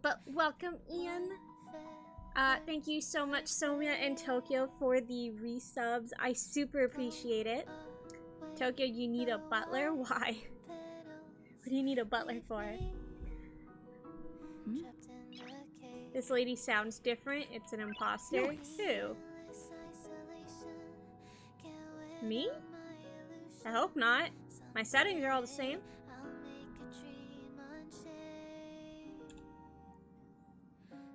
But welcome, Ian. Thank you so much, Somia and Tokyo, for the resubs. I super appreciate it. Tokyo, you need a butler? Why? What do you need a butler for? Hmm? This lady sounds different. It's an imposter. Nice. Who? Me? I hope not. My settings are all the same.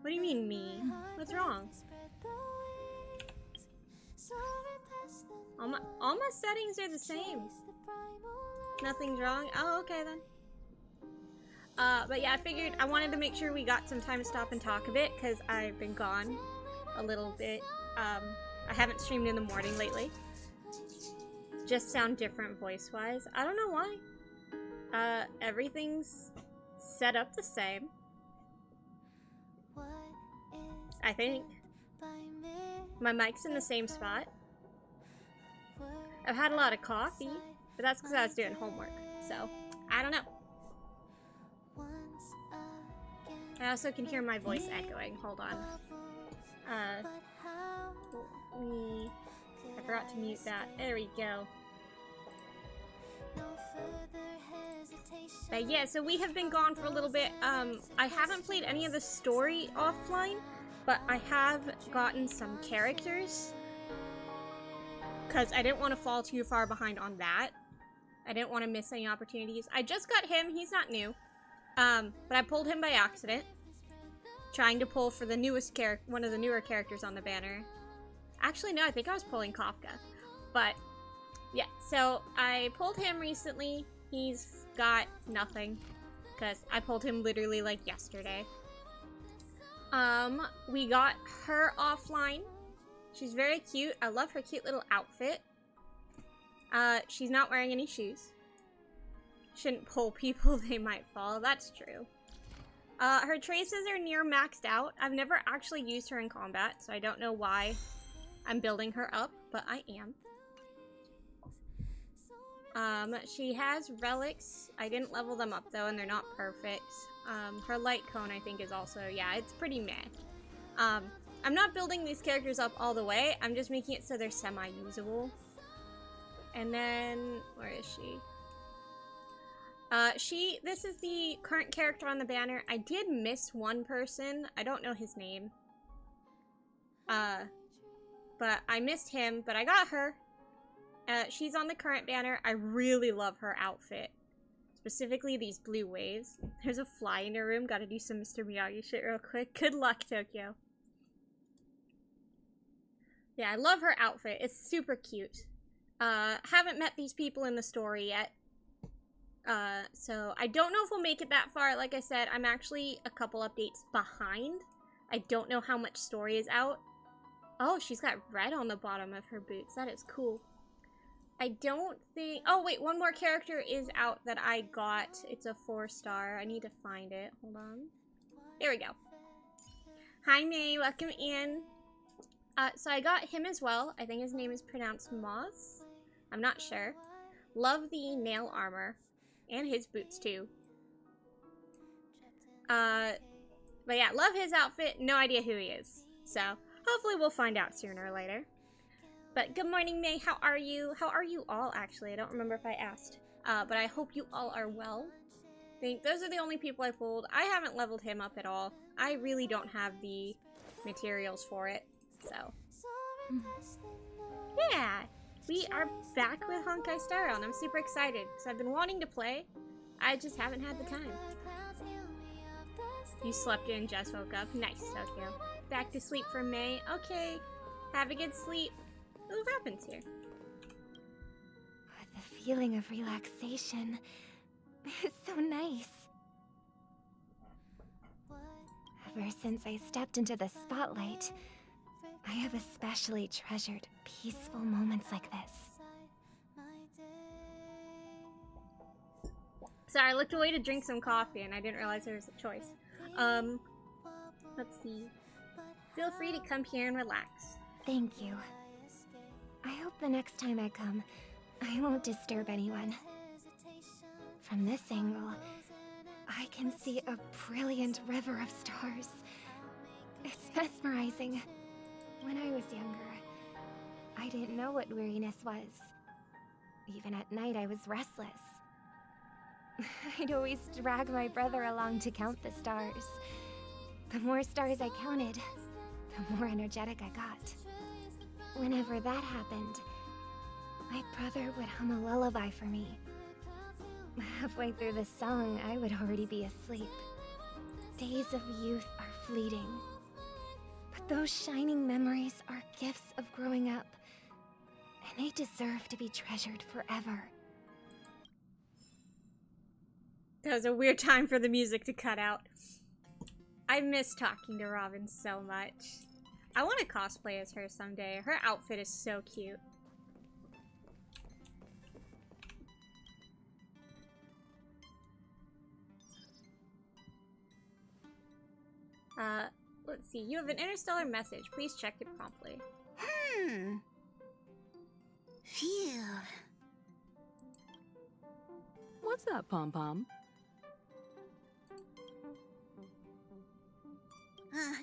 What do you mean, me? What's wrong? All my settings are the same. Nothing's wrong. Oh, okay then. But yeah, I figured I wanted to make sure we got some time to stop and talk a bit, because I've been gone a little bit. I haven't streamed in the morning lately. Just sound different voice-wise. I don't know why. Everything's set up the same. I think. My mic's in the same spot. I've had a lot of coffee, but that's because I was doing homework, so I don't know. I also can hear my voice echoing. Hold on. I forgot to mute that. There we go. But yeah, so we have been gone for a little bit. I haven't played any of the story offline, but I have gotten some characters. Because I didn't want to fall too far behind on that. I didn't want to miss any opportunities. I just got him. He's not new. But I pulled him by accident. Trying to pull for the newest one of the newer characters on the banner. Actually, no, I think I was pulling Kafka. But, yeah. So, I pulled him recently. He's got nothing. Because I pulled him literally, like, yesterday. We got her offline. She's very cute. I love her cute little outfit. She's not wearing any shoes. Shouldn't pull people, they might fall. That's true. Her traces are near maxed out. I've never actually used her in combat, so I don't know why I'm building her up, but I am. She has relics. I didn't level them up, though, and they're not perfect. Her light cone, I think, is also, yeah, it's pretty meh. I'm not building these characters up all the way. I'm just making it so they're semi-usable. And then, where is she? This is the current character on the banner. I did miss one person. I don't know his name. But I missed him, but I got her. She's on the current banner. I really love her outfit. Specifically these blue waves. There's a fly in her room. Gotta do some Mr. Miyagi shit real quick. Good luck, Tokyo. Yeah, I love her outfit. It's super cute. Haven't met these people in the story yet. So I don't know if we'll make it that far. Like I said, I'm actually a couple updates behind. I don't know how much story is out. Oh, she's got red on the bottom of her boots. That is cool. I don't think... Oh, wait, one more character is out that I got. It's a 4-star. I need to find it. Hold on. There we go. Hi, May. Welcome in. So I got him as well. I think his name is pronounced Moss. I'm not sure. Love the nail armor. And his boots, too. But yeah, love his outfit. No idea who he is. So, hopefully we'll find out sooner or later. But good morning, May. How are you? How are you all, actually? I don't remember if I asked. But I hope you all are well. I think those are the only people I pulled. I haven't leveled him up at all. I really don't have the materials for it. So, yeah, we are back with Honkai Star Rail, and I'm super excited because I've been wanting to play. I just haven't had the time. You slept in, just woke up. Nice, Tokyo. Back to sleep for May. Okay, have a good sleep. What happens here? The feeling of relaxation is so nice. Ever since I stepped into the spotlight, I have especially treasured peaceful moments like this. Sorry, I looked away to drink some coffee and I didn't realize there was a choice. Let's see. Feel free to come here and relax. Thank you. I hope the next time I come, I won't disturb anyone. From this angle, I can see a brilliant river of stars. It's mesmerizing. When I was younger, I didn't know what weariness was. Even at night, I was restless. I'd always drag my brother along to count the stars. The more stars I counted, the more energetic I got. Whenever that happened, my brother would hum a lullaby for me. Halfway through the song, I would already be asleep. Days of youth are fleeting. But those shining memories are gifts of growing up, and they deserve to be treasured forever. That was a weird time for the music to cut out. I miss talking to Robin so much. I want to cosplay as her someday. Her outfit is so cute. Let's see. You have an interstellar message. Please check it promptly. Phew. What's up, Pom Pom?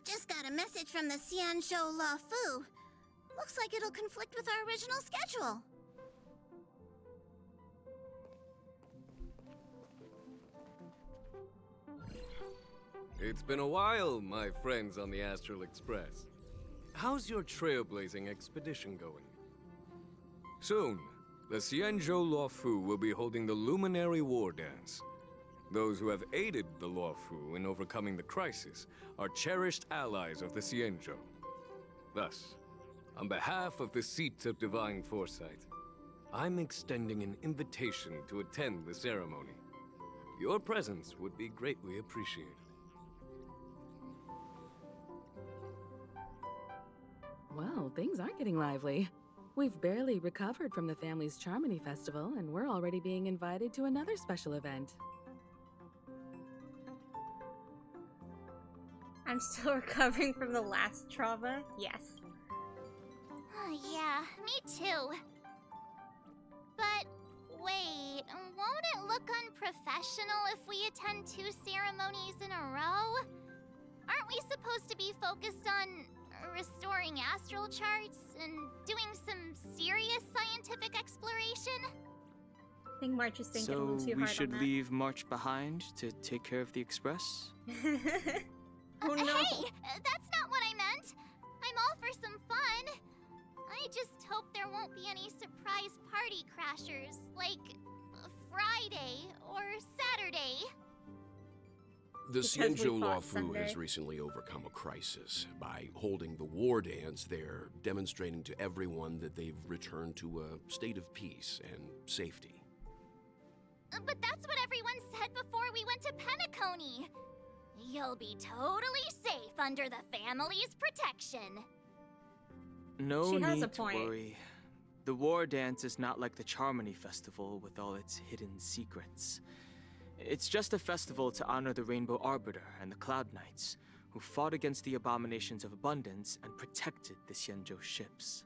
Just got a message from the Xianzhou La Fu. Looks like it'll conflict with our original schedule. It's been a while, my friends on the Astral Express. How's your trailblazing expedition going? Soon, the Xianzhou La Fu will be holding the Luminary War Dance. Those who have aided the La Fu in overcoming the crisis are cherished allies of the Xianzhou. Thus, on behalf of the Seat of Divine Foresight, I'm extending an invitation to attend the ceremony. Your presence would be greatly appreciated. Well, things aren't getting lively. We've barely recovered from the family's Charmony Festival, and we're already being invited to another special event. I'm still recovering from the last trauma. Yes. Yeah, me too. But wait, won't it look unprofessional if we attend 2 ceremonies in a row? Aren't we supposed to be focused on restoring astral charts and doing some serious scientific exploration? I think March is thinking a little too hard we on should that. leave March behind to take care of the Express? Oh no. Hey, that's not what I meant. I'm all for some fun. I just hope there won't be any surprise party crashers, like Friday or Saturday. The Because we Xianzhou La fought Fu Sunday. has recently overcome a crisis. By holding the war dance, they're demonstrating to everyone that they've returned to a state of peace and safety. But that's what everyone said before we went to Penacony. You'll be totally safe under the family's protection. No She has need a to point. worry. The war dance is not like the Charmony Festival with all its hidden secrets. It's just a festival to honor the Rainbow Arbiter and the Cloud Knights, who fought against the abominations of abundance and protected the Xianzhou ships.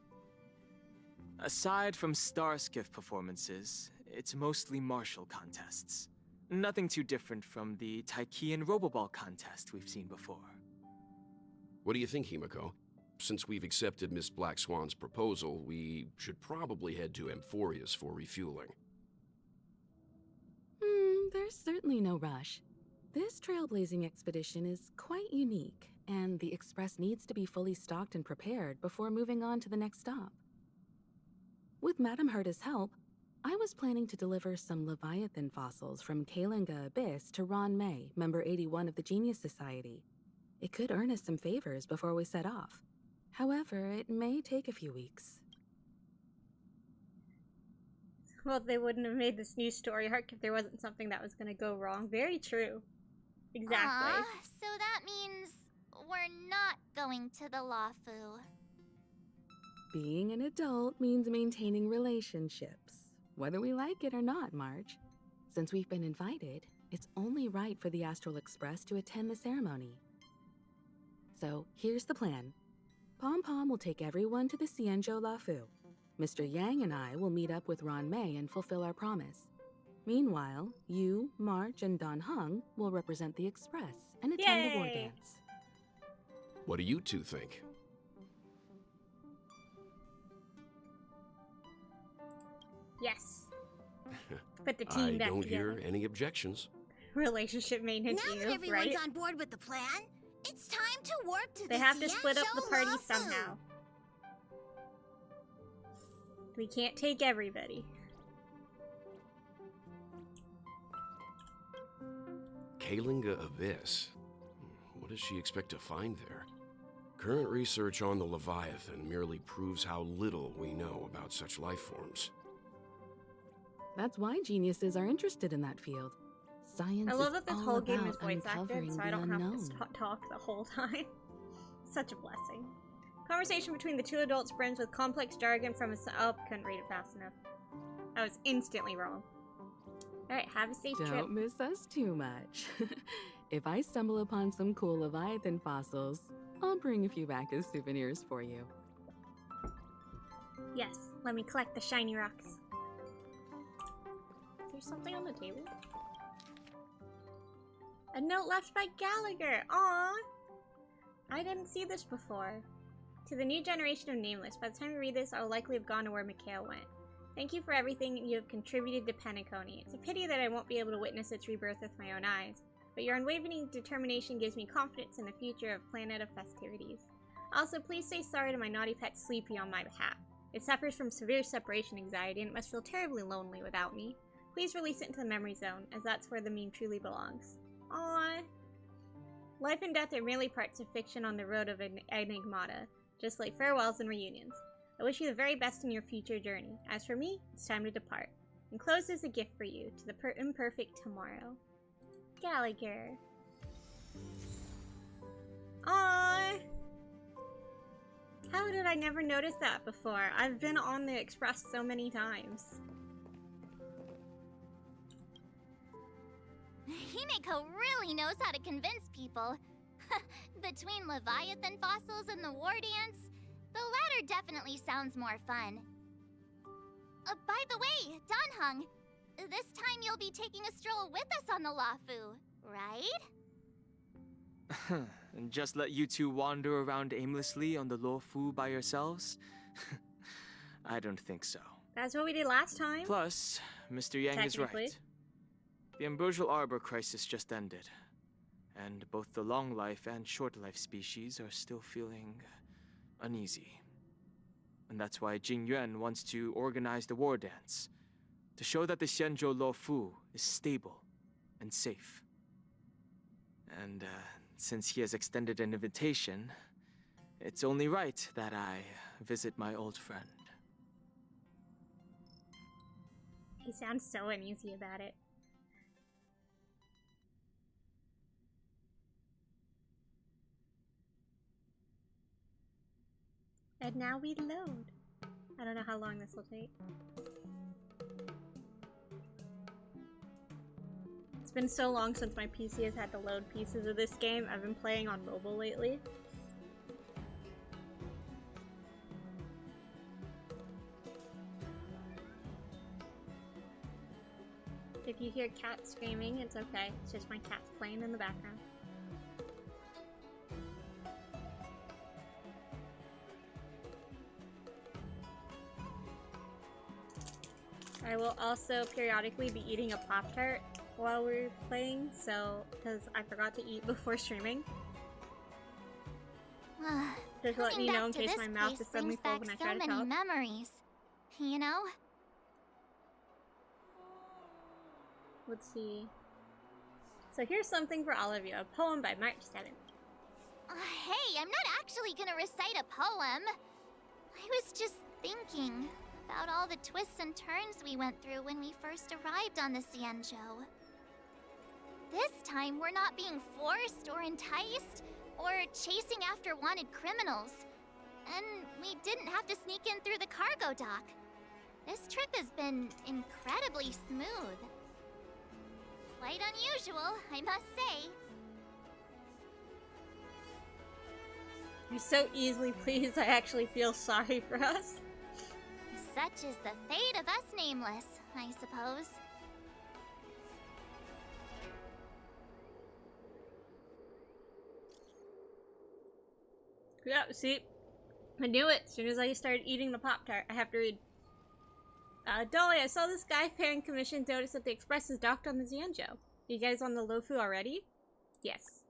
Aside from star skiff performances, it's mostly martial contests. Nothing too different from the Taiki and Roboball contest we've seen before. What do you think, Himiko? Since we've accepted Miss Black Swan's proposal, we should probably head to Amphorius for refueling. There's certainly no rush. This trailblazing expedition is quite unique, and the Express needs to be fully stocked and prepared before moving on to the next stop. With Madame Herta's help, I was planning to deliver some Leviathan fossils from Kalinga Abyss to Ron May, member 81 of the Genius Society. It could earn us some favors before we set off. However, it may take a few weeks. Well, they wouldn't have made this new story arc if there wasn't something that was going to go wrong. Very true. Exactly. So that means we're not going to the Lafu. Being an adult means maintaining relationships, whether we like it or not, Marge. Since we've been invited, it's only right for the Astral Express to attend the ceremony. So, here's the plan. Pom Pom will take everyone to the Xianzhou La Fu. Mr. Yang and I will meet up with Ron May and fulfill our promise. Meanwhile, you, March, and Don Hung will represent the Express and attend the war Yay. dance. What do you two think? Yes. Put the team I back don't together. hear any objections. Relationship maintenance, Now that everyone's right? on board with the plan, it's time to work to They the have to split up the Xianzhou party Lawfu. somehow. We can't take everybody. Kalinga Abyss. What does she expect to find there? Current research on the Leviathan merely proves how little we know about such life forms. That's why geniuses are interested in that field. Science I love is that this all whole game about is voice acted, uncovering so the I don't unknown. have to talk the whole time. Such a blessing. Conversation between the two adults brims with complex jargon from a... Oh, couldn't read it fast enough. I was instantly wrong. Alright, have a safe trip. Don't miss us too much. If I stumble upon some cool Leviathan fossils, I'll bring a few back as souvenirs for you. Yes, let me collect the shiny rocks. Is there something on the table? A note left by Gallagher! Aww! I didn't see this before. To the new generation of Nameless, by the time you read this, I'll likely have gone to where Mikhail went. Thank you for everything you have contributed to Penacony. It's a pity that I won't be able to witness its rebirth with my own eyes, but your unwavering determination gives me confidence in the future of Planet of Festivities. Also, please say sorry to my naughty pet Sleepy on my behalf. It suffers from severe separation anxiety and it must feel terribly lonely without me. Please release it into the memory zone, as that's where the meme truly belongs. Aww. Life and death are merely parts of fiction on the road of Enigmata, just like farewells and reunions. I wish you the very best in your future journey. As for me, it's time to depart. Enclosed is a gift for you, to the imperfect tomorrow. Gallagher. Aww. How did I never notice that before? I've been on the Express so many times. Himeko really knows how to convince people. Between Leviathan fossils and the war dance, the latter definitely sounds more fun. By the way, Danhung, this time you'll be taking a stroll with us on the Lawfu, right? And just let you two wander around aimlessly on the Lawfu by yourselves? I don't think so. That's what we did last time. Plus, Mr. Yang is Technically. right. The ambrosial arbor crisis just ended, and both the long life and short life species are still feeling uneasy. And that's why Jing Yuan wants to organize the war dance, to show that the Xianzhou Lawfu is stable and safe. And since he has extended an invitation, it's only right that I visit my old friend. He sounds so uneasy about it. And now we load. I don't know how long this will take. It's been so long since my PC has had to load pieces of this game. I've been playing on mobile lately. If you hear cats screaming, it's okay. It's just my cat's playing in the background. I will also periodically be eating a Pop-Tart while we're playing, so, because I forgot to eat before streaming. Just to let Coming you know back in to case this my mouth place is suddenly brings full back when I so try to many talk. memories, you know? Let's see. So here's something for all of you, a poem by March 7th. Hey, I'm not actually gonna recite a poem. I was just thinking about all the twists and turns we went through when we first arrived on the Xianzhou. This time, we're not being forced or enticed or chasing after wanted criminals. And we didn't have to sneak in through the cargo dock. This trip has been incredibly smooth. Quite unusual, I must say. You're so easily pleased, I actually feel sorry for us. Such is the fate of us Nameless, I suppose. Yeah, see? I knew it. As soon as I started eating the Pop-Tart, I have to read. Dolly, I saw this guy pairing commission notice that the Express is docked on the Xianzhou. You guys on the Lofu already? Yes.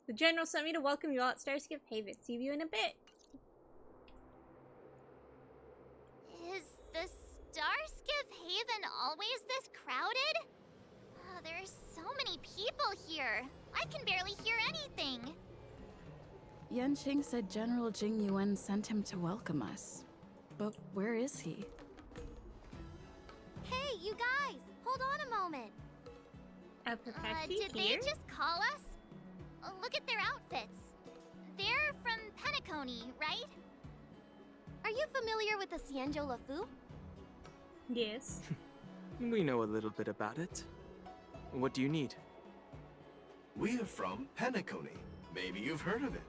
The General sent me to welcome you all at Starskip Haven. See you in a bit. Is the Starskip Haven always this crowded? Oh, there's so many people here. I can barely hear anything. Yanqing said General Jing Yuan sent him to welcome us. But where is he? Hey, you guys! Hold on a moment. Did they just call us? Look at their outfits. They're from Penacony, right? Are you familiar with the Xianzhou Lafu? Yes. We know a little bit about it. What do you need? We're from Penacony. Maybe you've heard of it.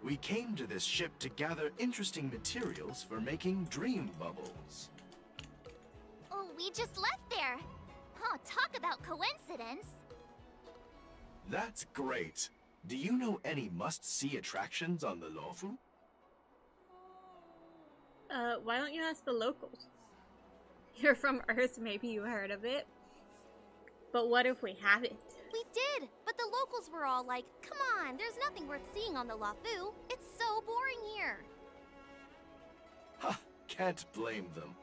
We came to this ship to gather interesting materials for making dream bubbles. Oh, we just left there. Oh, talk about coincidence. That's great. Do you know any must-see attractions on the Lofu? Why don't you ask the locals? You're from Earth, maybe you heard of it. But what if we haven't? We did, but the locals were all like, come on, there's nothing worth seeing on the Lafu. It's so boring here. Ha! Can't blame them.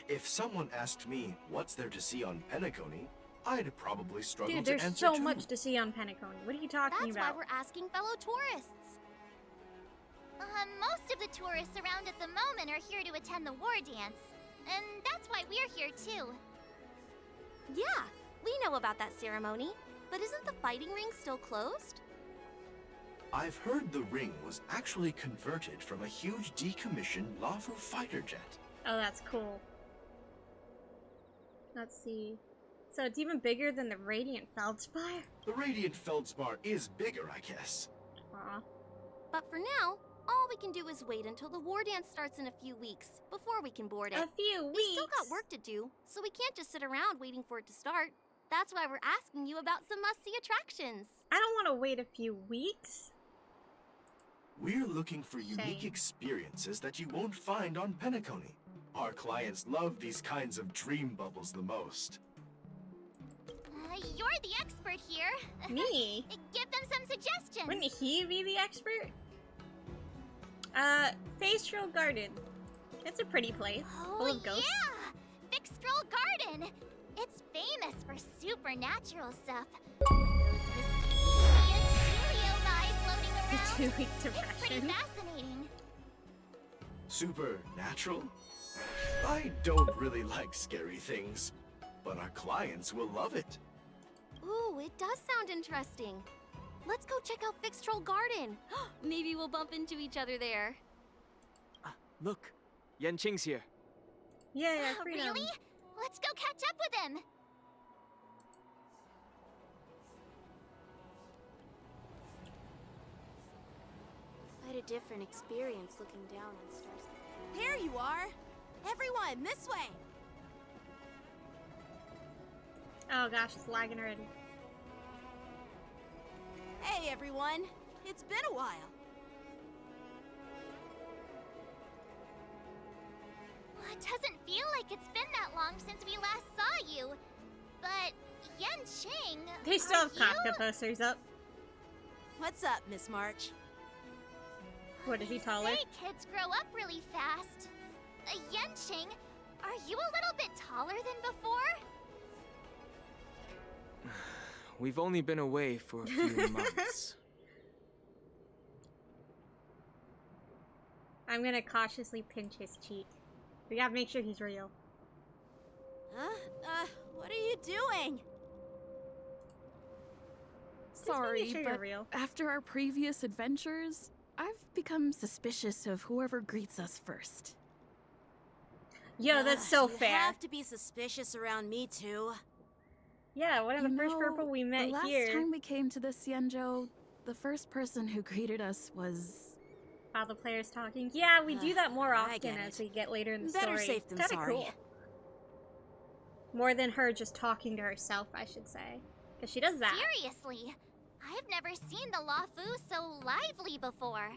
If someone asked me what's there to see on Penacony, I'd probably struggle Dude, to there's answer so too. much to see on Penacony. What are you talking That's about? why we're asking fellow tourists. Most of the tourists around at the moment are here to attend the war dance. And that's why we're here too. Yeah, we know about that ceremony. But isn't the fighting ring still closed? I've heard the ring was actually converted from a huge decommissioned Lafu fighter jet. Oh, that's cool. Let's see. So it's even bigger than the Radiant Feldspar? The Radiant Feldspar is bigger, I guess. Aw. But for now, all we can do is wait until the war dance starts in a few weeks before we can board it. A few weeks? We still got work to do, so we can't just sit around waiting for it to start. That's why we're asking you about some must-see attractions. I don't want to wait a few weeks. We're looking for unique Same. experiences that you won't find on Penacony. Our clients love these kinds of dream bubbles the most. You're the expert here. Me? Give them some suggestions. Wouldn't he be the expert? Facial Garden. It's a pretty place, full of ghosts. Yeah! Fixtrol Garden! It's famous for supernatural stuff. Those mysterious Julio vibes floating around. The 2-week It's pretty depression. fascinating. Supernatural? I don't really like scary things, but our clients will love it. Ooh, it does sound interesting. Let's go check out Fixtrol Garden. Maybe we'll bump into each other there. Look, Yanqing's here. Yeah, freedom. Really? Let's go catch up with him. Quite a different experience looking down on stars. There you are! Everyone, this way! Oh gosh, it's lagging already. Hey everyone! It's been a while. It doesn't feel like it's been that long since we last saw you. But Yanqing, They still are have Kafka you... posters up. What's up, Miss March? What, is he taller? Say kids grow up really fast. Yanqing, are you a little bit taller than before? We've only been away for a few months. I'm gonna cautiously pinch his cheek. We gotta make sure he's real. Huh? What are you doing? Sorry, sure you're but real. after our previous adventures, I've become suspicious of whoever greets us first. Yo, that's so you fair. have to be suspicious around me too. Yeah, one of the You first know, purple we met the last here. time we came to the Xianzhou, the first person who greeted us was... While the player's talking. Yeah, we do that more I often get as it. we get later in the Better story. safe than It's kinda sorry. cool. More than her just talking to herself, I should say. Because she does that. Seriously, I've never seen the Lafu so lively before.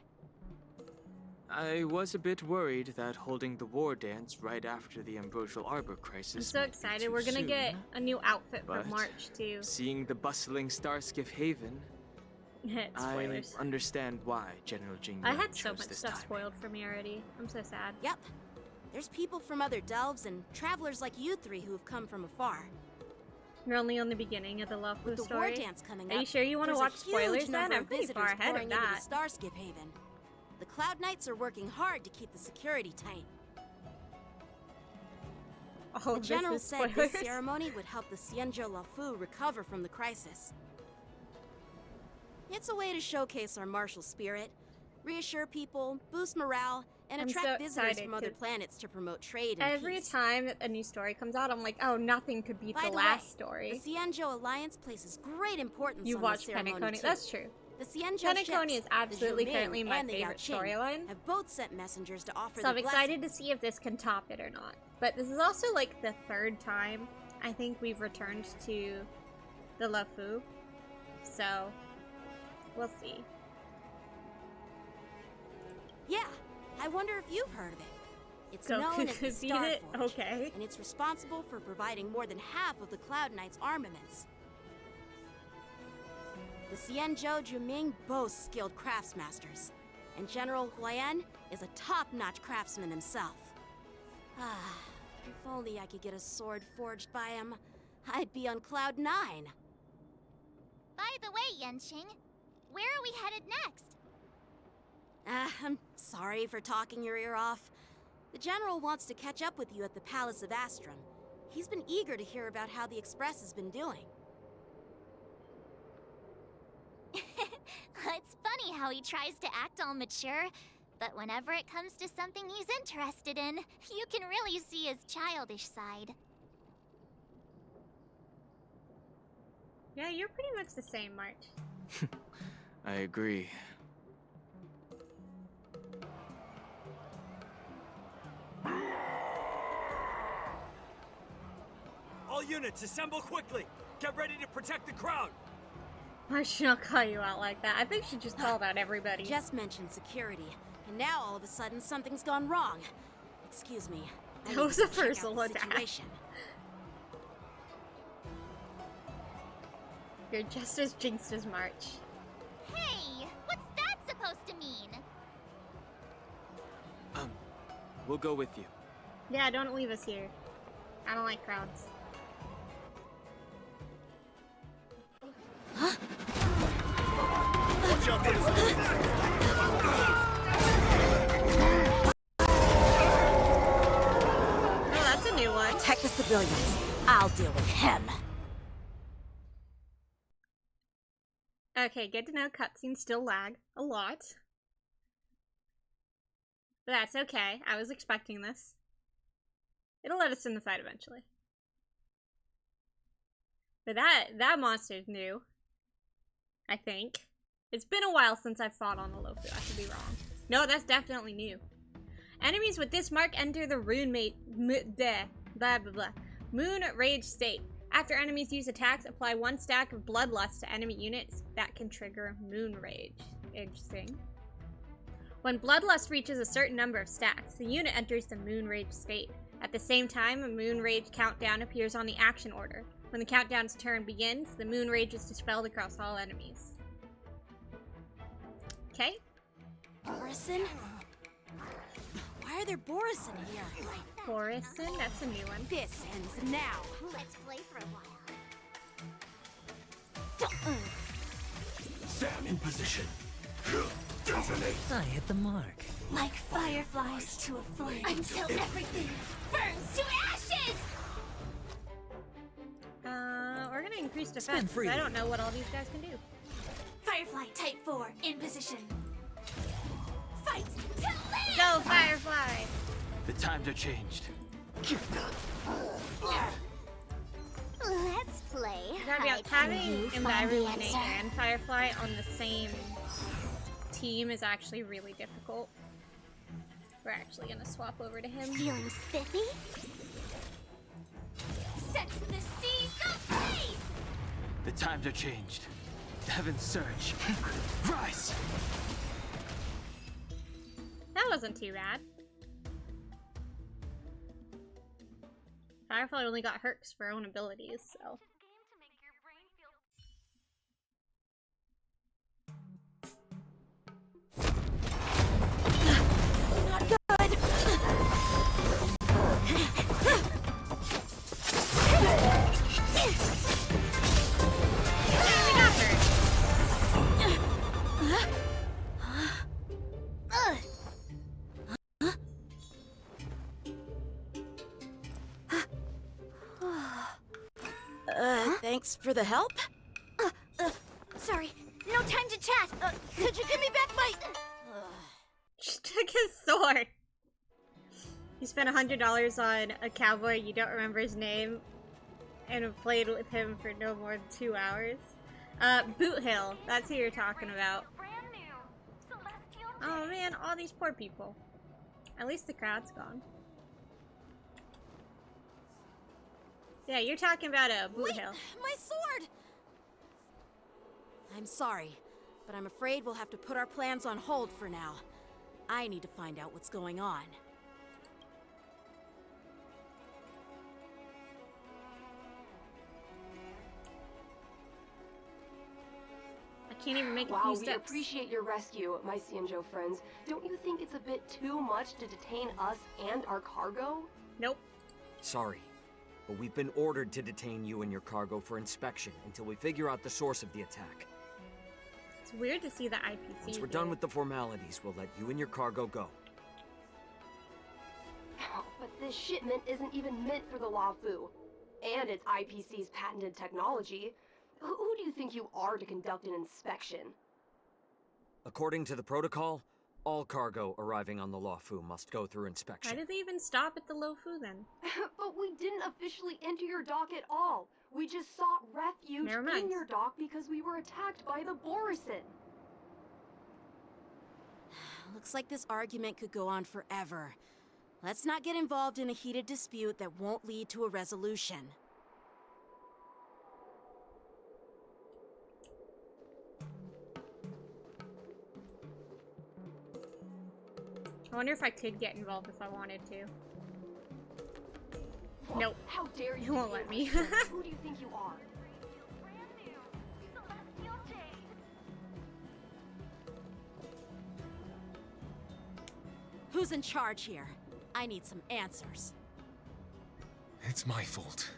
I was a bit worried that holding the war dance right after the Ambrosial Arbor crisis. I'm so might be excited. too We're gonna soon, get a new outfit for but March too. Seeing the bustling Starskiff Haven, I Spoilers. understand why General Jing I Yuan had so chose much this stuff timing. spoiled for me already. I'm so sad. Yep. There's people from other delves and travelers like you three who have come from afar. You're only on the beginning of the Lafu With the story. war dance coming Are you up, sure you want to there's a watch spoilers huge then? number I'm of pretty far visitors ahead of pouring into that. the Starskiff Haven. The Cloud Knights are working hard to keep the security tight. Oh, The this general is said spoilers. this ceremony would help the Xianzhou Lafu recover from the crisis. It's a way to showcase our martial spirit, reassure people, boost morale, and I'm attract so visitors excited from other 'cause planets to promote trade and Every peace. time that a new story comes out, I'm like, oh, nothing could beat By the the last way, story. The Xianzhou Alliance places great importance You on watched the ceremony Penacony. too. That's true. The Xianzhou Penacony ships, is absolutely the Zhuming currently my and the favorite Yaoqing, storyline. have both sent messengers to offer So I'm their excited to blessings. see if this can top it or not. But this is also like the third time I think we've returned to the Lafu. So we'll see. Yeah, I wonder if you've heard of it. It's Goku known as the could beat it? Starforge, Okay. and it's responsible for providing more than half of the Cloud Knights' armaments. The Xianzhou Juming boasts skilled craftsmasters, and General Huayan is a top-notch craftsman himself. Ah, if only I could get a sword forged by him, I'd be on Cloud 9. By the way, Yenqing, where are we headed next? I'm sorry for talking your ear off. The General wants to catch up with you at the Palace of Astrum. He's been eager to hear about how the Express has been doing. It's funny how he tries to act all mature, but whenever it comes to something he's interested in, you can really see his childish side. Yeah, you're pretty much the same, March. I agree. All units, assemble quickly! Get ready to protect the crowd! Why should not call you out like that? I think she just called out everybody. Just mentioned security, and now all of a sudden something's gone wrong. Excuse me. I That need was to a check out personal the attack. situation. You're just as jinxed as March. Hey, what's that supposed to mean? We'll go with you. Yeah, don't leave us here. I don't like crowds. Watch out for this! Oh, that's a new one. Protect the civilians. I'll deal with him. Okay, good to know cutscenes still lag a lot. But that's okay. I was expecting this. It'll let us in the fight eventually. But that monster's new. I think. It's been a while since I've fought on the Lofu. I could be wrong. No, that's definitely new. Enemies with this mark enter the Moon Rage state. After enemies use attacks, apply 1 stack of Bloodlust to enemy units that can trigger Moon Rage. Interesting. When Bloodlust reaches a certain number of stacks, the unit enters the Moon Rage state. At the same time, a Moon Rage countdown appears on the action order. When the countdown's turn begins, the Moon Rage is dispelled across all enemies. Okay. Borison? Why are there Borison here? Borison, that's a new one. This ends now. Let's play for a while. Sam in position. Detonate. I hit the mark. Like fireflies to a flame. Until everything burns to ashes! We're gonna increase Spin defense. 'Cause freely. I don't know what all these guys can do. Firefly Type 4 in position. Fight to live! Go, Firefly! The times are changed. Let's play. Gotta be honest, having Environment and Firefly on the same team is actually really difficult. We're actually gonna swap over to him. Feeling spiffy? Set the seas of blaze! The times are changed. The heavens surge. Rise! That wasn't too bad. Firefly only got Hercs for own abilities, so. Not good! Yeah, we got her. Thanks for the help. Sorry, no time to chat. Could you give me back my... Just took his sword. You spent $100 on a cowboy you don't remember his name and have played with him for no more than 2 hours. Boot Hill, that's who you're talking about. Oh man, all these poor people. At least the crowd's gone. Yeah, you're talking about a Boot Hill. My sword! I'm sorry, but I'm afraid we'll have to put our plans on hold for now. I need to find out what's going on. I can't even make a Wow, few we steps. appreciate your rescue, my Cienjo friends. Don't you think it's a bit too much to detain us and our cargo? Nope. Sorry, but we've been ordered to detain you and your cargo for inspection until we figure out the source of the attack. It's weird to see the IPC. Once we're done with the formalities, we'll let you and your cargo go. But this shipment isn't even meant for the Lafu. And it's IPC's patented technology. Who do you think you are to conduct an inspection? According to the protocol, all cargo arriving on the Lafu must go through Why inspection. did they even stop at the Lofu then? But we didn't officially enter your dock at all. We just sought refuge Never mind. in your dock because we were attacked by the Borisin. Looks like this argument could go on forever. Let's not get involved in a heated dispute that won't lead to a resolution. I wonder if I could get involved if I wanted to. What? Nope. How dare you? You won't let me. Who do you think you are? Who's in charge here? I need some answers. It's my fault.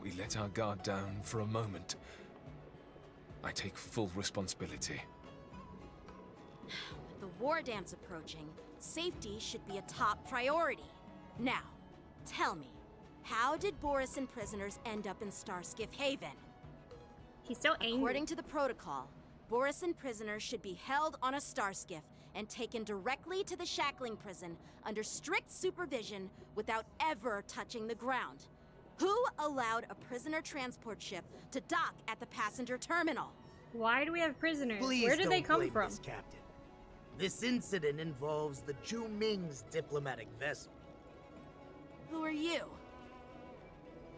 We let our guard down for a moment. I take full responsibility. With the war dance approaching, safety should be a top priority. Now, tell me, how did Borisin prisoners end up in Starskiff Haven? He's so angry. According to the protocol, Borisin prisoners should be held on a Starskiff and taken directly to the shackling prison under strict supervision without ever touching the ground. Who allowed a prisoner transport ship to dock at the passenger terminal? Why do we have prisoners? Please Where did they don't come blame from? this, Captain. This incident involves the Zhu Ming's diplomatic vessel. Who are you?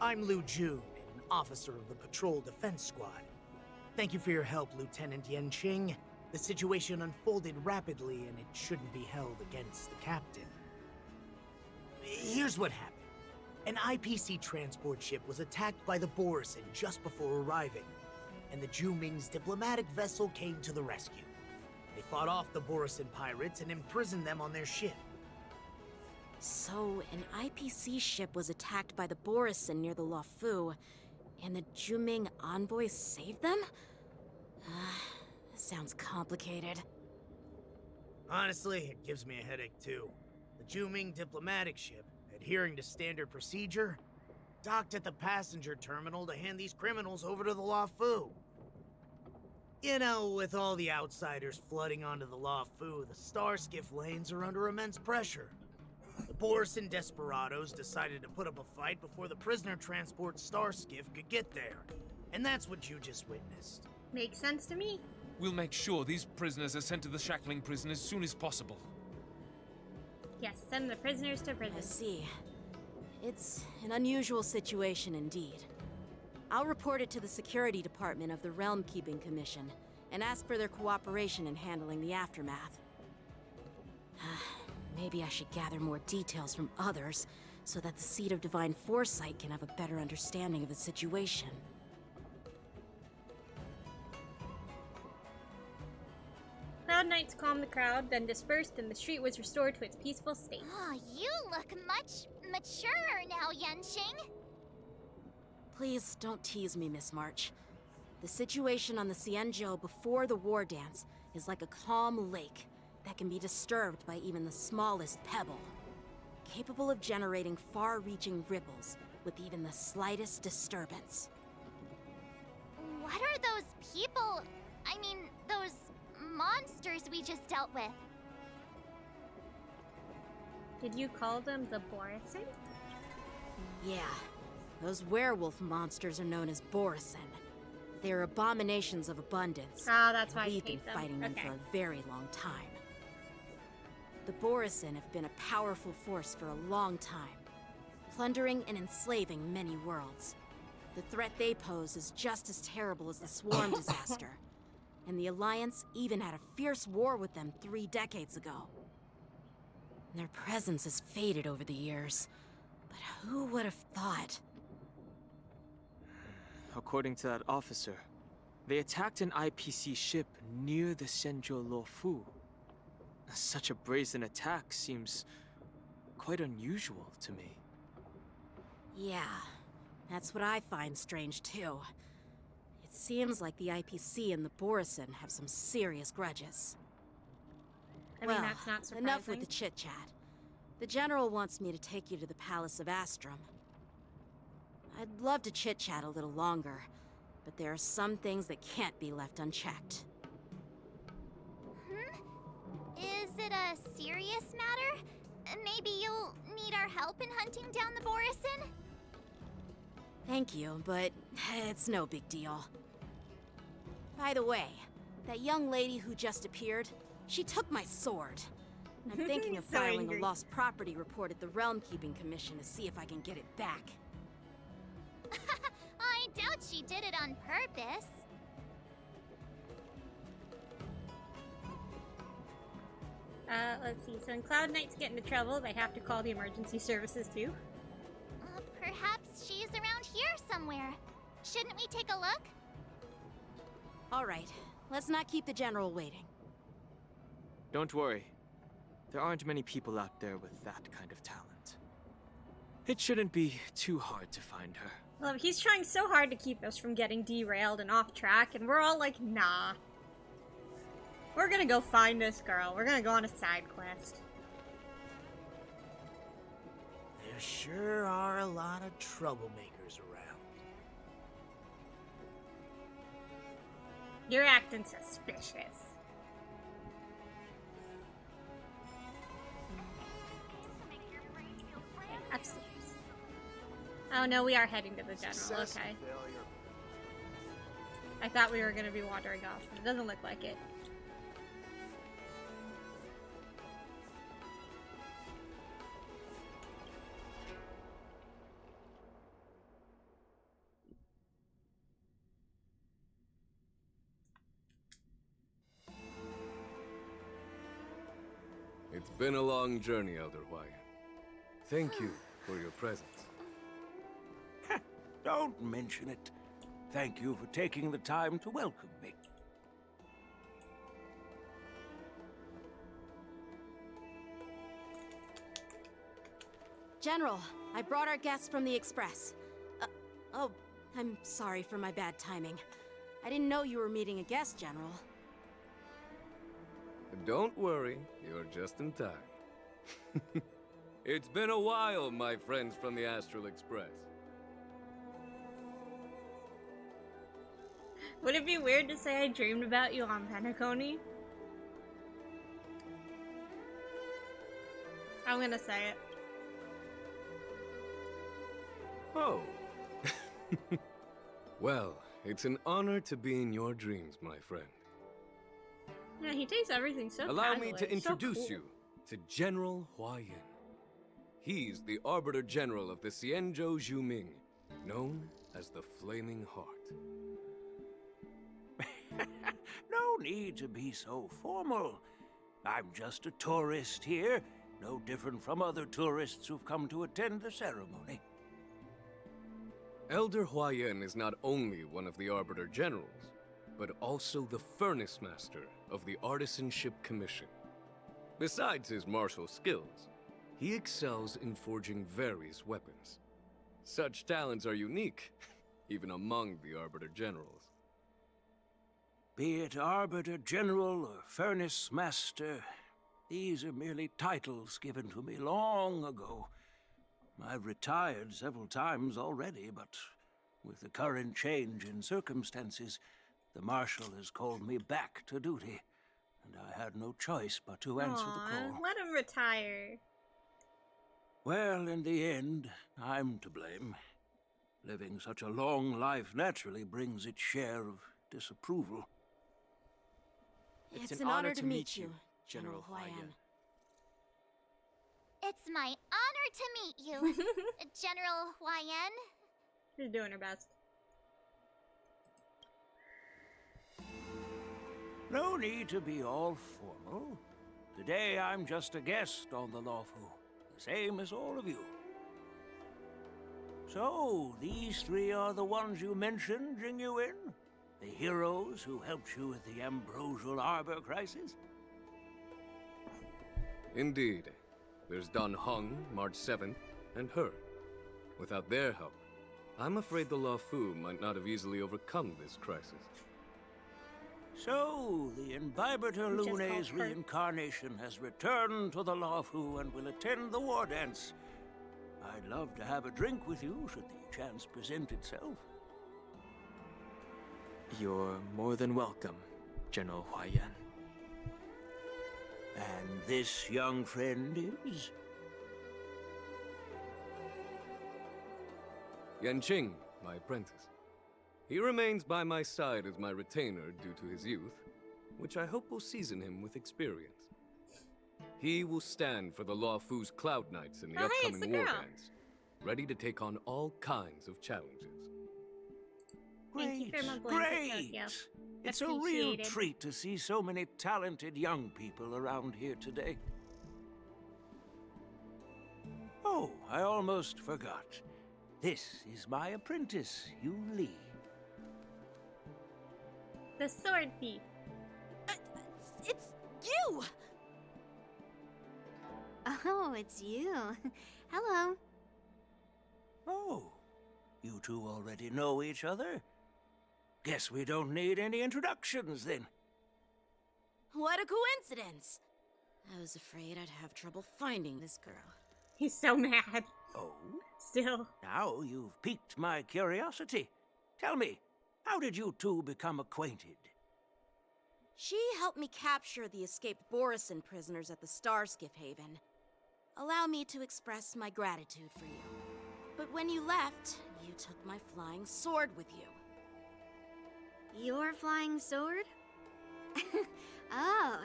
I'm Liu Jun, an officer of the Patrol Defense Squad. Thank you for your help, Lieutenant Yanqing. The situation unfolded rapidly, and it shouldn't be held against the captain. Here's what happened. An IPC transport ship was attacked by the Borisin just before arriving, and the Zhu Ming's diplomatic vessel came to the rescue. They fought off the Borisin pirates and imprisoned them on their ship. So, an IPC ship was attacked by the Borisin near the Lafu, and the Zhu envoys saved them? This sounds complicated. Honestly, it gives me a headache too. The Zhu diplomatic ship, adhering to standard procedure, docked at the passenger terminal to hand these criminals over to the Lafu. You know, with all the outsiders flooding onto the Lafu, the Starskiff lanes are under immense pressure. The Borisin desperados decided to put up a fight before the prisoner transport Starskiff could get there. And that's what you just witnessed. Makes sense to me. We'll make sure these prisoners are sent to the shackling prison as soon as possible. Yes, send the prisoners to prison. I see. It's an unusual situation indeed. I'll report it to the security department of the Realm Keeping Commission and ask for their cooperation in handling the aftermath. Maybe I should gather more details from others so that the Seed of Divine Foresight can have a better understanding of the situation. Cloud Knights calmed the crowd, then dispersed, and the street was restored to its peaceful state. Oh, you look much maturer now, Yenshing. Please don't tease me, Miss March. The situation on the Xianzhou before the war dance is like a calm lake that can be disturbed by even the smallest pebble, capable of generating far-reaching ripples with even the slightest disturbance. What are those people? I mean, those monsters we just dealt with? Did you call them the Borison? Yeah, those werewolf monsters are known as Borison. They're abominations of abundance. Ah, that's why you We've been hate them. fighting them Okay. for a very long time. The Borison have been a powerful force for a long time, plundering and enslaving many worlds. The threat they pose is just as terrible as the Swarm disaster, and the Alliance even had a fierce war with them 3 decades ago. Their presence has faded over the years, but who would have thought? According to that officer, they attacked an IPC ship near the Shenzhou Luofu. Such a brazen attack seems quite unusual to me. Yeah, that's what I find strange too. It seems like the IPC and the Borison have some serious grudges. I mean, Well, that's not surprising. enough with the chit-chat. The General wants me to take you to the Palace of Astrum. I'd love to chit-chat a little longer, but there are some things that can't be left unchecked. Is it a serious matter? Maybe you'll need our help in hunting down the Borison? Thank you, but it's no big deal. By the way, that young lady who just appeared, she took my sword. I'm thinking of So filing angry. a lost property report at the Realm Keeping Commission to see if I can get it back. I doubt she did it on purpose. Let's see. So when Cloud Knights get into trouble, they have to call the emergency services too. Perhaps she's around here somewhere. Shouldn't we take a look? All right, let's not keep the General waiting. Don't worry. There aren't many people out there with that kind of talent. It shouldn't be too hard to find her. Well, he's trying so hard to keep us from getting derailed and off track, and we're all like, nah. We're gonna go find this girl. We're gonna go on a side quest. There sure are a lot of troublemakers around. You're acting suspicious. Okay, upstairs. Oh no, we are heading to the General, okay. I thought we were gonna be wandering off, but it doesn't look like it. It's been a long journey, Elder Hwaiyan. Thank you for your presence. Don't mention it. Thank you for taking the time to welcome me. General, I brought our guests from the Express. Oh, I'm sorry for my bad timing. I didn't know you were meeting a guest, General. Don't worry, you're just in time. It's been a while, my friends from the Astral Express. Would it be weird to say I dreamed about you on Penacony? I'm gonna say it. Oh. Well, it's an honor to be in your dreams, my friend. Yeah, he takes everything so Allow me casually. to It's so introduce cool. you to General Hwaiyan. He's the Arbiter General of the Xianzhou Zhuming, known as the Flaming Heart. No need to be so formal. I'm just a tourist here, no different from other tourists who've come to attend the ceremony. Elder Huayan is not only one of the Arbiter Generals, but also the Furnace Master of the Artisanship Commission. Besides his martial skills, he excels in forging various weapons. Such talents are unique, even among the Arbiter Generals. Be it Arbiter General or Furnace Master, these are merely titles given to me long ago. I've retired several times already, but with the current change in circumstances, the Marshal has called me back to duty, and I had no choice but to answer the call. Let him retire. Well, in the end, I'm to blame. Living such a long life naturally brings its share of disapproval. It's an honor to meet you, General Huayan. It's my honor to meet you, General Huayan. She's doing her best. No need to be all formal. Today I'm just a guest on the Lawfu, the same as all of you. So, these three are the ones you mentioned, Jingyuin? The heroes who helped you with the Ambrosial Arbor crisis? Indeed. There's Dan Heng, March 7th, and her. Without their help, I'm afraid the Lawfu might not have easily overcome this crisis. So, the Imbibitor Lune's reincarnation has returned to the Lawfu and will attend the war dance. I'd love to have a drink with you should the chance present itself. You're more than welcome, General Huayan. And this young friend is? Yanqing, my apprentice. He remains by my side as my retainer due to his youth, which I hope will season him with experience. He will stand for the Lawfu's Cloud Knights in the upcoming war dance, ready to take on all kinds of challenges. Great, great! It's a real treat to see so many talented young people around here today. Oh, I almost forgot. This is my apprentice, Yu Li. The sword thief. It's you! Oh, it's you. Hello. Oh, you two already know each other? Guess we don't need any introductions, then. What a coincidence! I was afraid I'd have trouble finding this girl. He's so mad. Oh? Still. Now you've piqued my curiosity. Tell me, how did you two become acquainted? She helped me capture the escaped Borisin prisoners at the Starskiff Haven. Allow me to express my gratitude for you. But when you left, you took my flying sword with you. Your flying sword? Oh,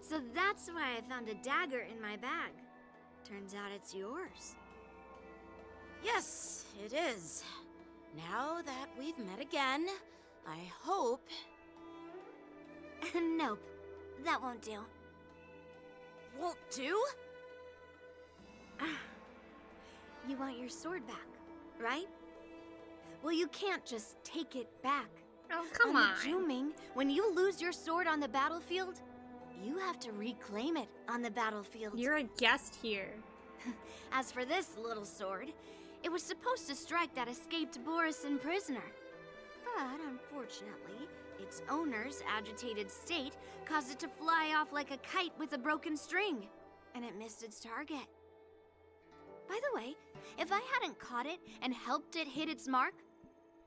so that's why I found a dagger in my bag. Turns out it's yours. Yes, it is. Now that we've met again, I hope... Nope, that won't do. Won't do? You want your sword back, right? Well, you can't just take it back. Oh, come on. The Juming, when you lose your sword on the battlefield, you have to reclaim it on the battlefield. You're a guest here. As for this little sword, it was supposed to strike that escaped Borisin prisoner. But unfortunately, its owner's agitated state caused it to fly off like a kite with a broken string, and it missed its target. By the way, if I hadn't caught it and helped it hit its mark,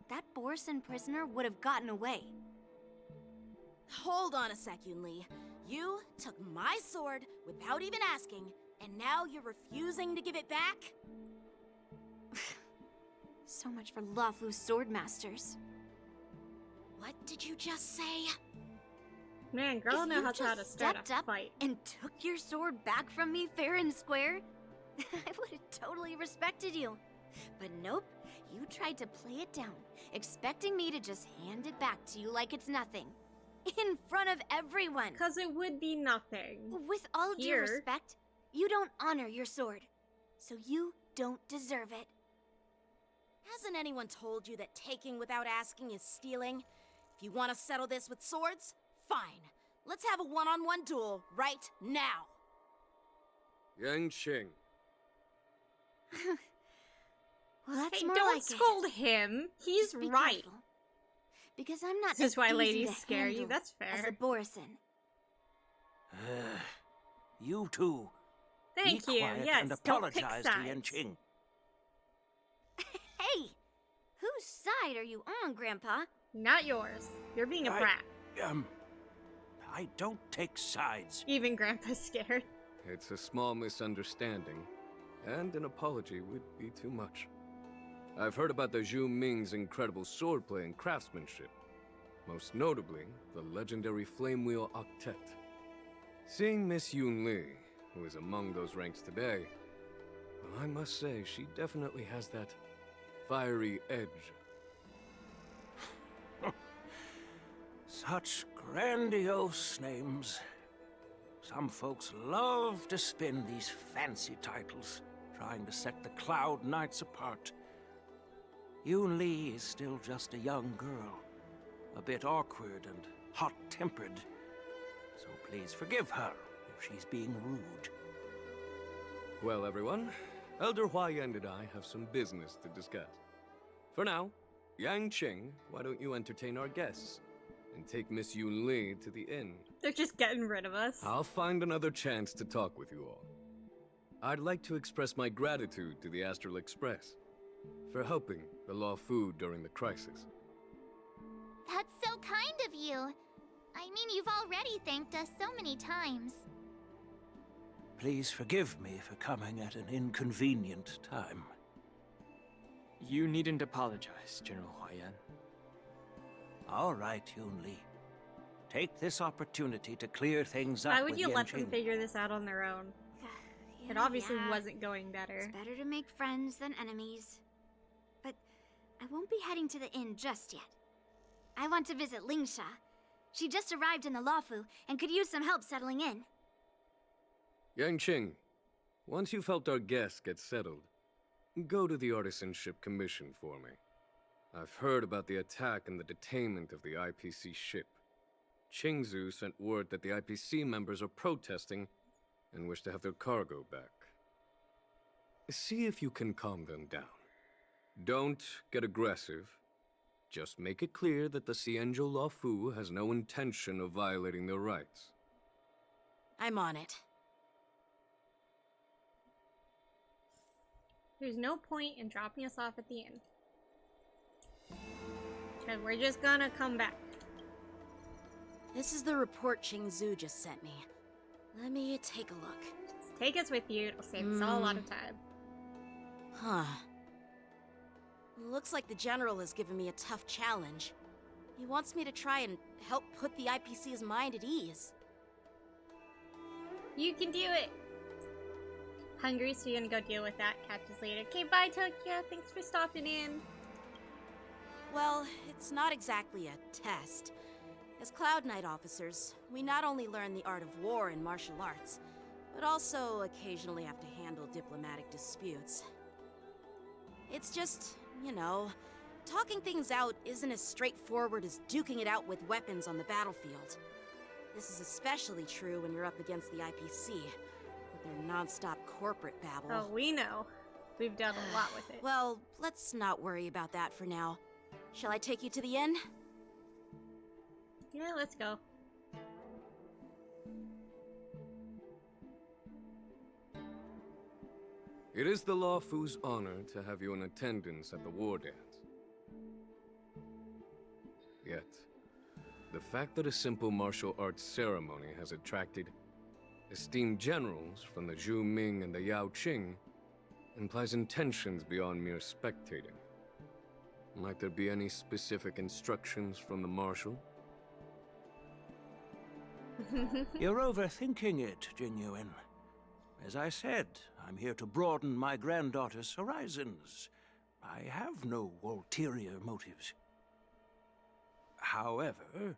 that Borisin prisoner would have gotten away. Hold on a sec, Yunli. You took my sword without even asking, and now you're refusing to give it back? So much for Lawfu sword masters. What did you just say? Man, girl know how to start a fight. And took your sword back from me fair and square, I would have totally respected you. But nope, You tried to play it down, expecting me to just hand it back to you like it's nothing. In front of everyone. Because it would be nothing. With all due Here. respect, you don't honor your sword. So you don't deserve it. Hasn't anyone told you that taking without asking is stealing? If you want to settle this with swords, fine. Let's have a one-on-one duel right now. Yang Qing. Well, that's Hey, more don't like scold it. him. He's Just be right. careful, because I'm not This is as why easy ladies to scare you. handle That's as fair. a Borison. You two. Thank Be you. quiet Yes, and don't pick apologize to Yan sides. Qing. Hey, whose side are you on, Grandpa? Not yours. You're being a brat. I don't take sides. Even Grandpa's scared. It's a small misunderstanding, and an apology would be too much. I've heard about the Zhu Ming's incredible swordplay and craftsmanship, most notably the legendary Flame Wheel Octet. Seeing Miss Yun Li, who is among those ranks today, well, I must say she definitely has that fiery edge. Such grandiose names. Some folks love to spin these fancy titles, trying to set the Cloud Knights apart. Yun Li is still just a young girl, a bit awkward and hot-tempered. So please forgive her if she's being rude. Well, everyone, Elder Huayan and I have some business to discuss. For now, Yang Qing, why don't you entertain our guests and take Miss Yun Li to the inn? They're just getting rid of us. I'll find another chance to talk with you all. I'd like to express my gratitude to the Astral Express for helping the Law Fu during the crisis. That's so kind of you. I mean, you've already thanked us so many times. Please forgive me for coming at an inconvenient time. You needn't apologize, General Huayan. All right, Yun Li. Take this opportunity to clear things up Why would with you Yan let them Qing. figure this out on their own? It Yeah, obviously yeah. wasn't going better. It's better to make friends than enemies. But I won't be heading to the inn just yet. I want to visit Lingsha. She just arrived in the Luofu and could use some help settling in. Yang Qing, once you've helped our guests get settled, go to the Artisanship Commission for me. I've heard about the attack and the detainment of the IPC ship. Qingzu sent word that the IPC members are protesting and wish to have their cargo back. See if you can calm them down. Don't get aggressive. Just make it clear that the Xianzhou Law Fu has no intention of violating their rights. I'm on it. There's no point in dropping us off at the inn. Because we're just gonna come back. This is the report Qingzu just sent me. Let me take a look. Just take us with you. It'll save us all a lot of time. Huh. Looks like the General has given me a tough challenge. He wants me to try and help put the IPC's mind at ease. You can do it! Hungry, so you're gonna go deal with that. Catch us later. Okay, bye, Tokyo. Thanks for stopping in. Well, it's not exactly a test. As Cloud Knight officers, we not only learn the art of war and martial arts, but also occasionally have to handle diplomatic disputes. It's just, you know, talking things out isn't as straightforward as duking it out with weapons on the battlefield. This is especially true when you're up against the IPC, with their non-stop corporate babble. Oh, we know. We've done a lot with it. Well, let's not worry about that for now. Shall I take you to the inn? Yeah, let's go. It is the Law Fu's honor to have you in attendance at the war dance. Yet, the fact that a simple martial arts ceremony has attracted esteemed generals from the Zhu Ming and the Yao Qing implies intentions beyond mere spectating. Might there be any specific instructions from the Marshal? You're overthinking it, Jinyuan. As I said, I'm here to broaden my granddaughter's horizons. I have no ulterior motives. However,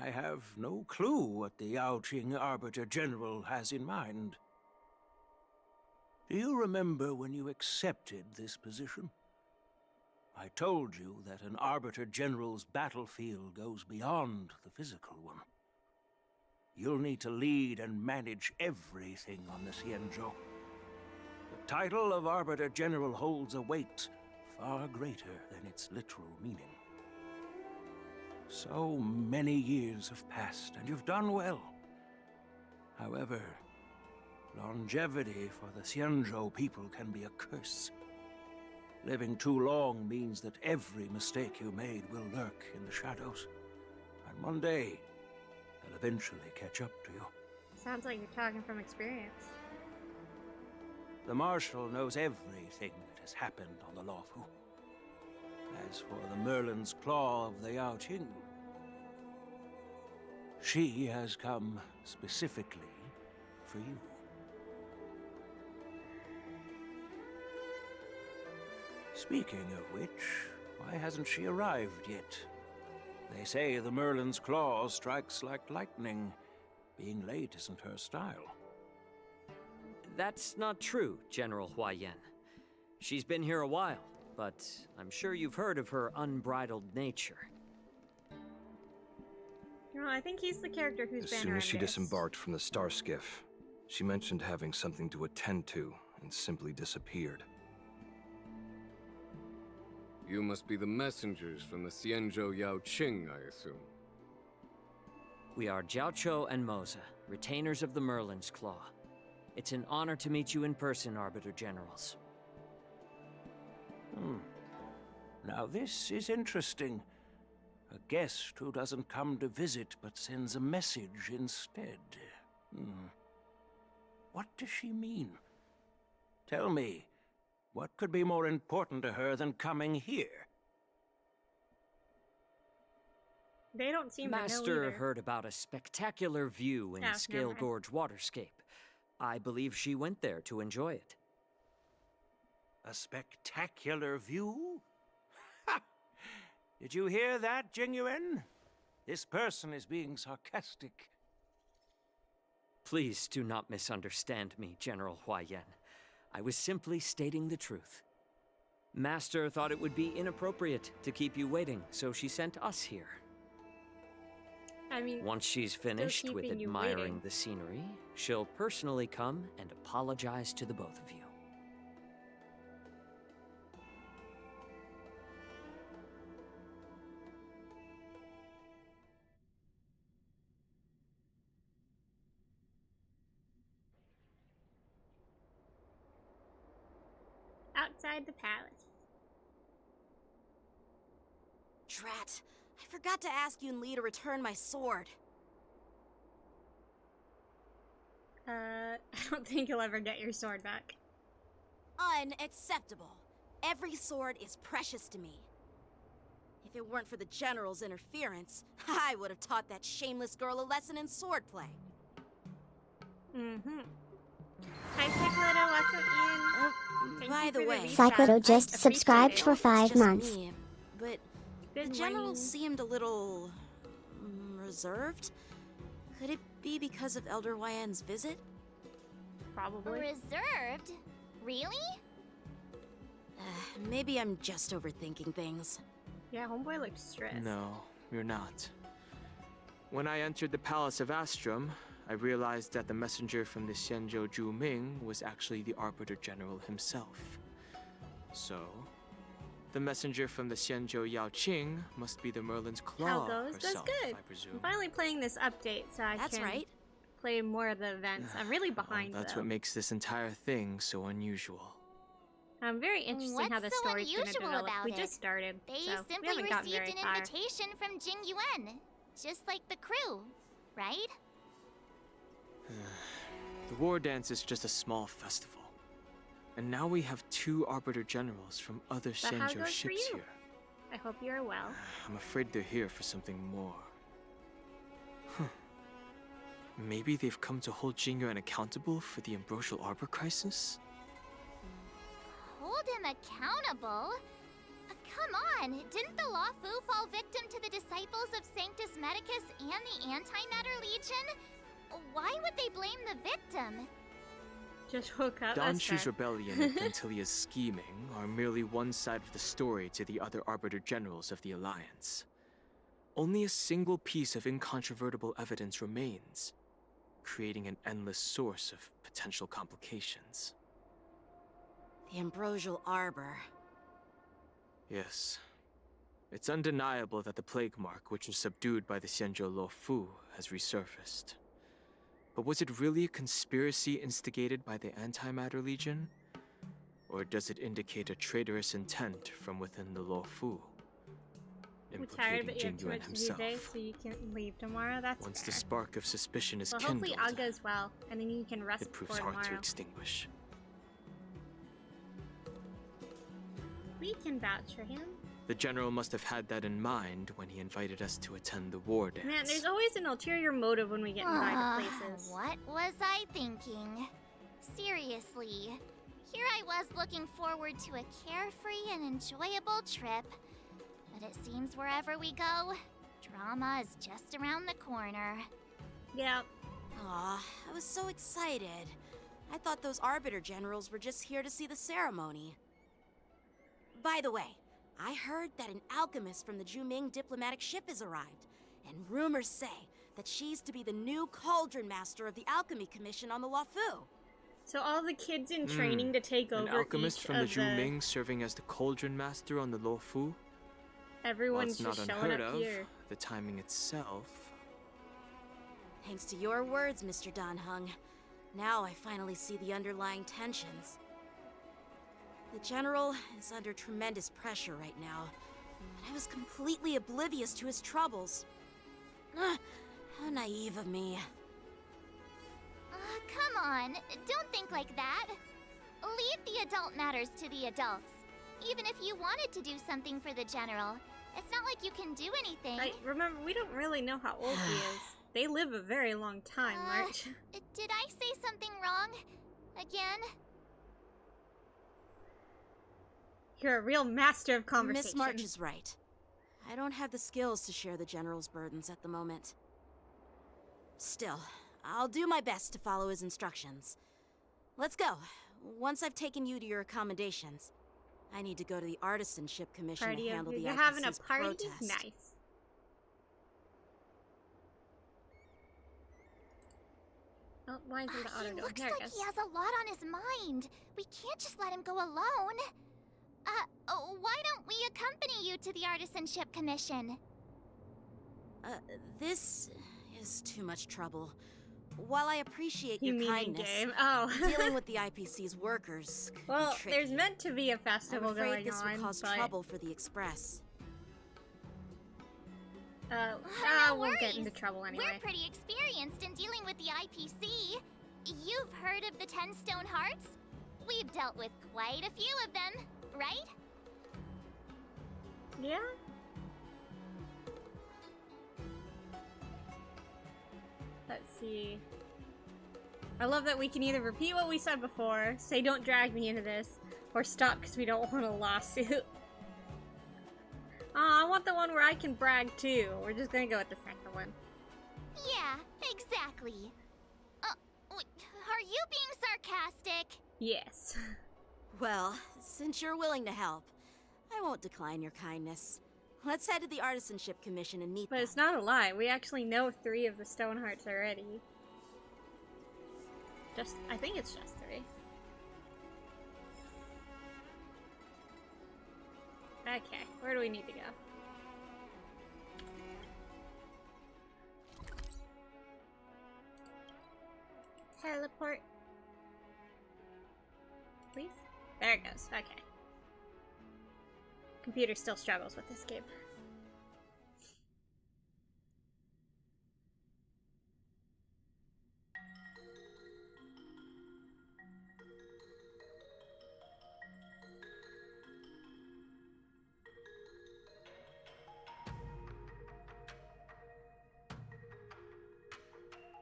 I have no clue what the Yaoqing Arbiter General has in mind. Do you remember when you accepted this position? I told you that an Arbiter General's battlefield goes beyond the physical one. You'll need to lead and manage everything on the Xianzhou. The title of Arbiter General holds a weight far greater than its literal meaning. So many years have passed, and you've done well. However, longevity for the Xianzhou people can be a curse. Living too long means that every mistake you made will lurk in the shadows. And one day, they'll eventually catch up to you. Sounds like you're talking from experience. The Marshal knows everything that has happened on the Luofu. As for the Merlin's Claw of the Yaoqing, she has come specifically for you. Speaking of which, why hasn't she arrived yet? They say the Merlin's Claw strikes like lightning. Being late isn't her style. That's not true, General Huayan. She's been here a while, but I'm sure you've heard of her unbridled nature. No, I think he's the character who's As been soon as she horrendous. disembarked from the star skiff, she mentioned having something to attend to and simply disappeared. You must be the messengers from the Xianzhou Yaoqing, I assume. We are Jiaoqiu and Moza, retainers of the Merlin's Claw. It's an honor to meet you in person, Arbiter Generals. Now this is interesting. A guest who doesn't come to visit but sends a message instead. What does she mean? Tell me, what could be more important to her than coming here? They don't seem to know Master either. heard about a spectacular view in Oh, never Scale mind. Gorge Waterscape. I believe she went there to enjoy it. A spectacular view? Ha! Did you hear that, Jingyuan? This person is being sarcastic. Please do not misunderstand me, General Huayan. I was simply stating the truth. Master thought it would be inappropriate to keep you waiting, so she sent us here. I mean, Once she's finished with keeping you admiring waiting. the scenery, she'll personally come and apologize to the both of you. outside the palace. Drat. I forgot to ask Yun Li to return my sword. I don't think you'll ever get your sword back. Unacceptable. Every sword is precious to me. If it weren't for the General's interference, I would have taught that shameless girl a lesson in swordplay. Hi, Cyclodo. Welcome in. Thank By you the for way, resub. Cyclodo I just appreciate subscribed it. for 5 Just months. me, but Good the General morning. seemed a little reserved. Could it be because of Elder Huayan's visit? Probably. Reserved? Really? Maybe I'm just overthinking things. Yeah, homeboy looks stressed. No, you're not. When I entered the Palace of Astrum, I realized that the messenger from the Xianzhou Zhuming was actually the Arbiter General himself. So, the messenger from the Xianzhou Yaoqing must be the Merlin's Claw How goes? herself, That's good. I presume. I'm finally playing this update so I That's can right. play more of the events. I'm really behind That's though. what makes this entire thing so unusual. I'm very interested in how the What's so story's gonna unusual develop. about We it? just started, They so we simply haven't gotten received very an far. invitation from Jing Yuan, just like the crew, right? The war dance is just a small festival. And now we have 2 Arbiter Generals from other But how Xianzhou goes for ships you? here. I hope you're well. I'm afraid they're here for something more. Maybe they've come to hold Jingyuan accountable for the Ambrosial Arbor crisis? Hold hold him accountable? Come on, didn't the Lawfu fall victim to the disciples of Sanctus Medicus and the Antimatter Legion? Why would they blame the victim? Just woke up. Don That's Shu's fair. rebellion and Ventilia's scheming are merely one side of the story to the other Arbiter Generals of the Alliance. Only a single piece of incontrovertible evidence remains, creating an endless source of potential complications. The Ambrosial Arbor. Yes. It's undeniable that the plague mark, which was subdued by the Xianzhou Luofu, has resurfaced. But was it really a conspiracy instigated by the Antimatter Legion? Or does it indicate a traitorous intent from within the Luofu? We're tired, but you have Jing too Yuan much to do today, himself. so you can leave tomorrow. That's Once fair. the spark of suspicion is Well, kindled, hopefully Aga as well, and then you can rest it proves before hard to tomorrow. extinguish. We can vouch for him. The General must have had that in mind when he invited us to attend the war dance. Man, there's always an ulterior motive when we get invited places. What was I thinking? Seriously. Here I was looking forward to a carefree and enjoyable trip. But it seems wherever we go, drama is just around the corner. Yeah. Aw, I was so excited. I thought those Arbiter Generals were just here to see the ceremony. By the way, I heard that an alchemist from the Juming diplomatic ship has arrived, and rumors say that she's to be the new Cauldron Master of the Alchemy Commission on the Luofu. So all the kids in training to take over An alchemist each from the of Juming serving as the Cauldron Master on the Luofu? While Everyone's it's not just showing unheard up of, here. the timing itself... Thanks to your words, Mr. Dan Hung. Now I finally see the underlying tensions. The General is under tremendous pressure right now, but I was completely oblivious to his troubles. How naive of me. Come on, don't think like that. Leave the adult matters to the adults. Even if you wanted to do something for the General, it's not like you can do anything. Remember, we don't really know how old he is. They live a very long time, March. Did I say something wrong? Again? You're a real master of conversation. Miss March is right. I don't have the skills to share the General's burdens at the moment. Still, I'll do my best to follow his instructions. Let's go. Once I've taken you to your accommodations, I need to go to the Artisanship Commission Party to of, handle the you're having a IPC's party? protest. Nice. Oh, why isn't the auto He door? looks There it like goes. he has a lot on his mind. We can't just let him go alone. Why don't we accompany you to the Artisanship Commission? This is too much trouble. While I appreciate You your mean kindness, in-game? Oh. dealing with the IPC's workers could Well, be tricky. there's meant to be a festival I'm afraid going this on, will cause but trouble for the Express. No we'll get worries. into trouble anyway. We're pretty experienced in dealing with the IPC. You've heard of the 10 Stone Hearts? We've dealt with quite a few of them, right? Yeah? Let's see. I love that we can either repeat what we said before, say don't drag me into this, or stop because we don't want a lawsuit. I want the one where I can brag too. We're just gonna go with the second one. Yeah, exactly. Are you being sarcastic? Yes. Well, since you're willing to help, I won't decline your kindness. Let's head to the Artisanship Commission and meet But it's not a lie. We actually know 3 of the Stone Hearts already. I think it's just 3. Okay, where do we need to go? Teleport. Please? There it goes, okay. Computer still struggles with this game.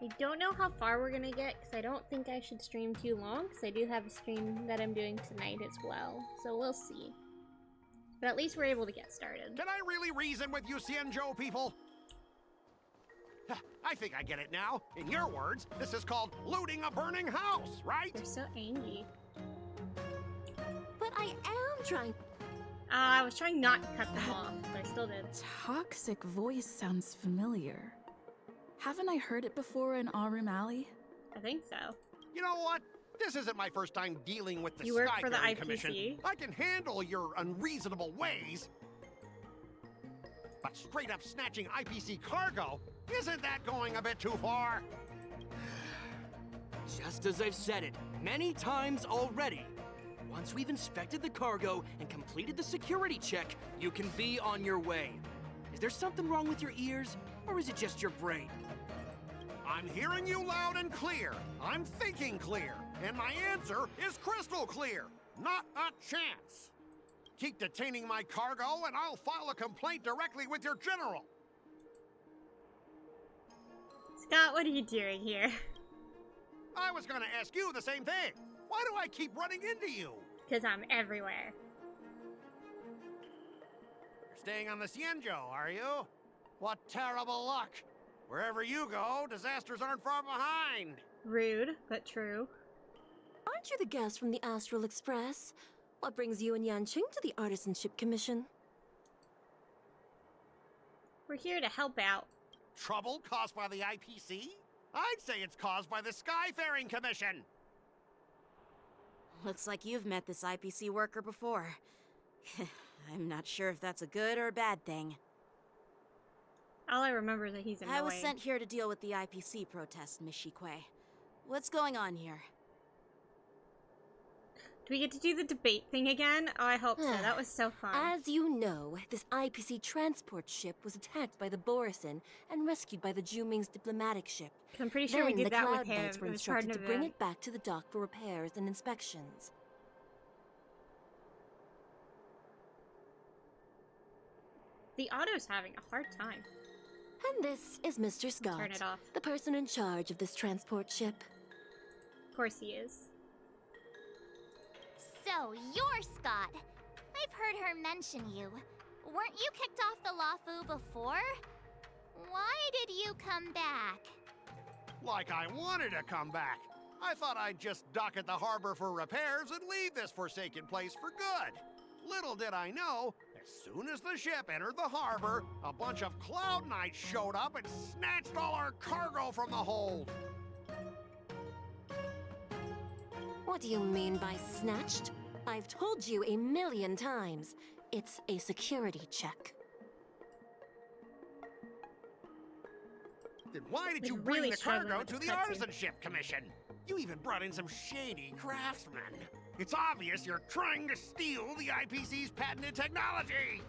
I don't know how far we're gonna get, because I don't think I should stream too long, because I do have a stream that I'm doing tonight as well, so we'll see. But at least we're able to get started. Can I really reason with you Xianzhou people? I think I get it now. In your words, this is called looting a burning house, right? They're so angry. But I am trying. I was trying not to cut them off, but I still did. Toxic voice sounds familiar. Haven't I heard it before in Aurum Alley? I think so. You know what? This isn't my first time dealing with the You work for the Skyfaring IPC? Commission. I can handle your unreasonable ways. But straight up snatching IPC cargo, isn't that going a bit too far? Just as I've said it many times already. Once we've inspected the cargo and completed the security check, you can be on your way. Is there something wrong with your ears, or is it just your brain? I'm hearing you loud and clear. I'm thinking clear. And my answer is crystal clear. Not a chance. Keep detaining my cargo and I'll file a complaint directly with your general. Scott, what are you doing here? I was gonna ask you the same thing. Why do I keep running into you? Because I'm everywhere. You're staying on the Xianzhou, are you? What terrible luck. Wherever you go, disasters aren't far behind. Rude, but true. Aren't you the guest from the Astral Express? What brings you and Yanqing to the Artisanship Commission? We're here to help out. Trouble caused by the IPC? I'd say it's caused by the Skyfaring Commission. Looks like you've met this IPC worker before. I'm not sure if that's a good or a bad thing. All I remember is that he's annoying. I was sent here to deal with the IPC protest, Miss Shikue. What's going on here? Do we get to do the debate thing again? Oh, I hope so. That was so fun. As you know, this IPC transport ship was attacked by the Borisin and rescued by the Juming's diplomatic ship. I'm pretty sure we did that with him. Were It was part instructed of to bring the... it back to the dock for repairs and inspections. The Auto's having a hard time. And this is Mr. Scott, Turn it off. the person in charge of this transport ship. Of course he is. So, you're Scott. I've heard her mention you. Weren't you kicked off the Lawfu before? Why did you come back? Like I wanted to come back. I thought I'd just dock at the harbor for repairs and leave this forsaken place for good. Little did I know, as soon as the ship entered the harbor, a bunch of Cloud Knights showed up and snatched all our cargo from the hold. What do you mean by snatched? I've told you 1,000,000 times. It's a security check. Then why did you Like, bring really the struggling cargo with to this the cutscene. Artisanship Commission? You even brought in some shady craftsmen. It's obvious you're trying to steal the IPC's patented technology.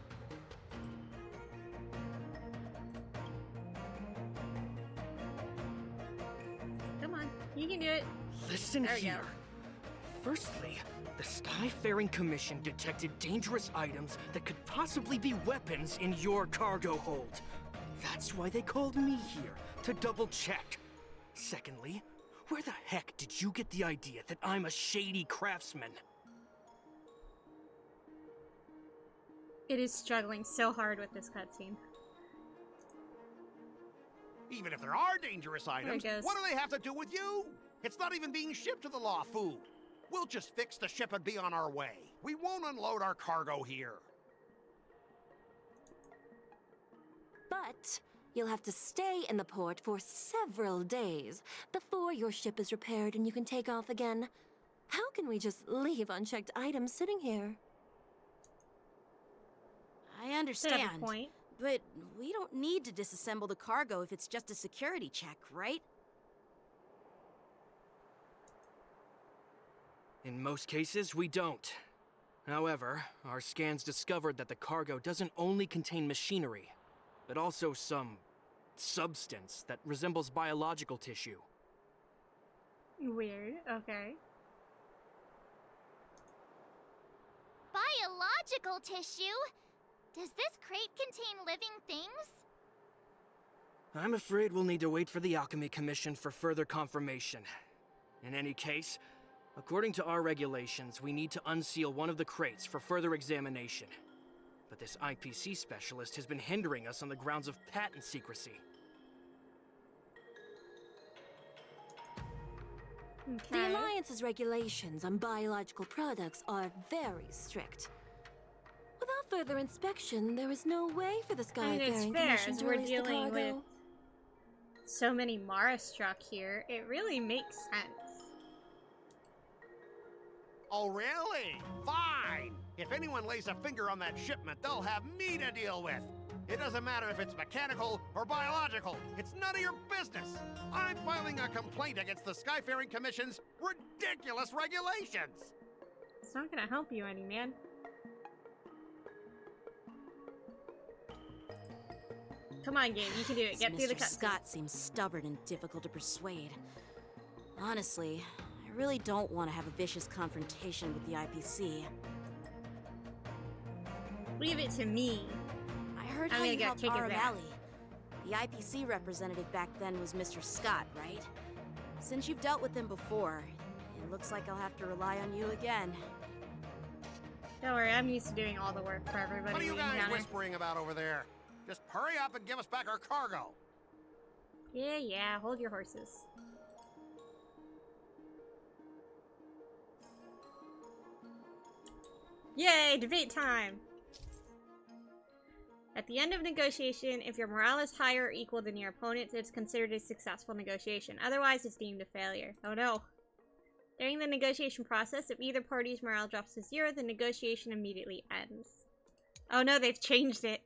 Come on, you can do it. Listen There we go. here. Firstly, the Skyfaring Commission detected dangerous items that could possibly be weapons in your cargo hold. That's why they called me here, to double check. Secondly, where the heck did you get the idea that I'm a shady craftsman? It is struggling so hard with this cutscene. Even if there are dangerous items, goes. what do they have to do with you? It's not even being shipped to the Lawfu. We'll just fix the ship and be on our way. We won't unload our cargo here. But you'll have to stay in the port for several days before your ship is repaired and you can take off again. How can we just leave unchecked items sitting here? I They have a understand, point. but we don't need to disassemble the cargo if it's just a security check, right? In most cases, we don't. However, our scans discovered that the cargo doesn't only contain machinery, but also some substance that resembles biological tissue. Weird, okay. Biological tissue? Does this crate contain living things? I'm afraid we'll need to wait for the Alchemy Commission for further confirmation. In any case, according to our regulations, we need to unseal one of the crates for further examination. But this IPC specialist has been hindering us on the grounds of patent secrecy. The Alliance's regulations on biological products are very strict. Without further inspection, there is no way for the I mean, it's Skyfaring fair, Commission as to we're release the dealing with cargo. so many Mara struck here. It really makes sense. Oh, really? Fine! If anyone lays a finger on that shipment, they'll have me to deal with. It doesn't matter if it's mechanical or biological. It's none of your business. I'm filing a complaint against the Skyfaring Commission's ridiculous regulations. It's not gonna help you any, man. Come on, game. You can do it. Get through the Mr. cut. Scott seems stubborn and difficult to persuade. Honestly, I really don't want to have a vicious confrontation with the IPC. Leave it to me. I heard I'm how gonna you go helped take it back. Aramali. The IPC representative back then was Mr. Scott, right? Since you've dealt with him before, it looks like I'll have to rely on you again. Don't worry, I'm used to doing all the work for everybody. What are you we guys encounter. whispering about over there? Just hurry up and give us back our cargo. Yeah, hold your horses. Yay, debate time! At the end of negotiation, if your morale is higher or equal than your opponent's, it's considered a successful negotiation. Otherwise, it's deemed a failure. Oh no. During the negotiation process, if either party's morale drops to 0, the negotiation immediately ends. Oh no, they've changed it.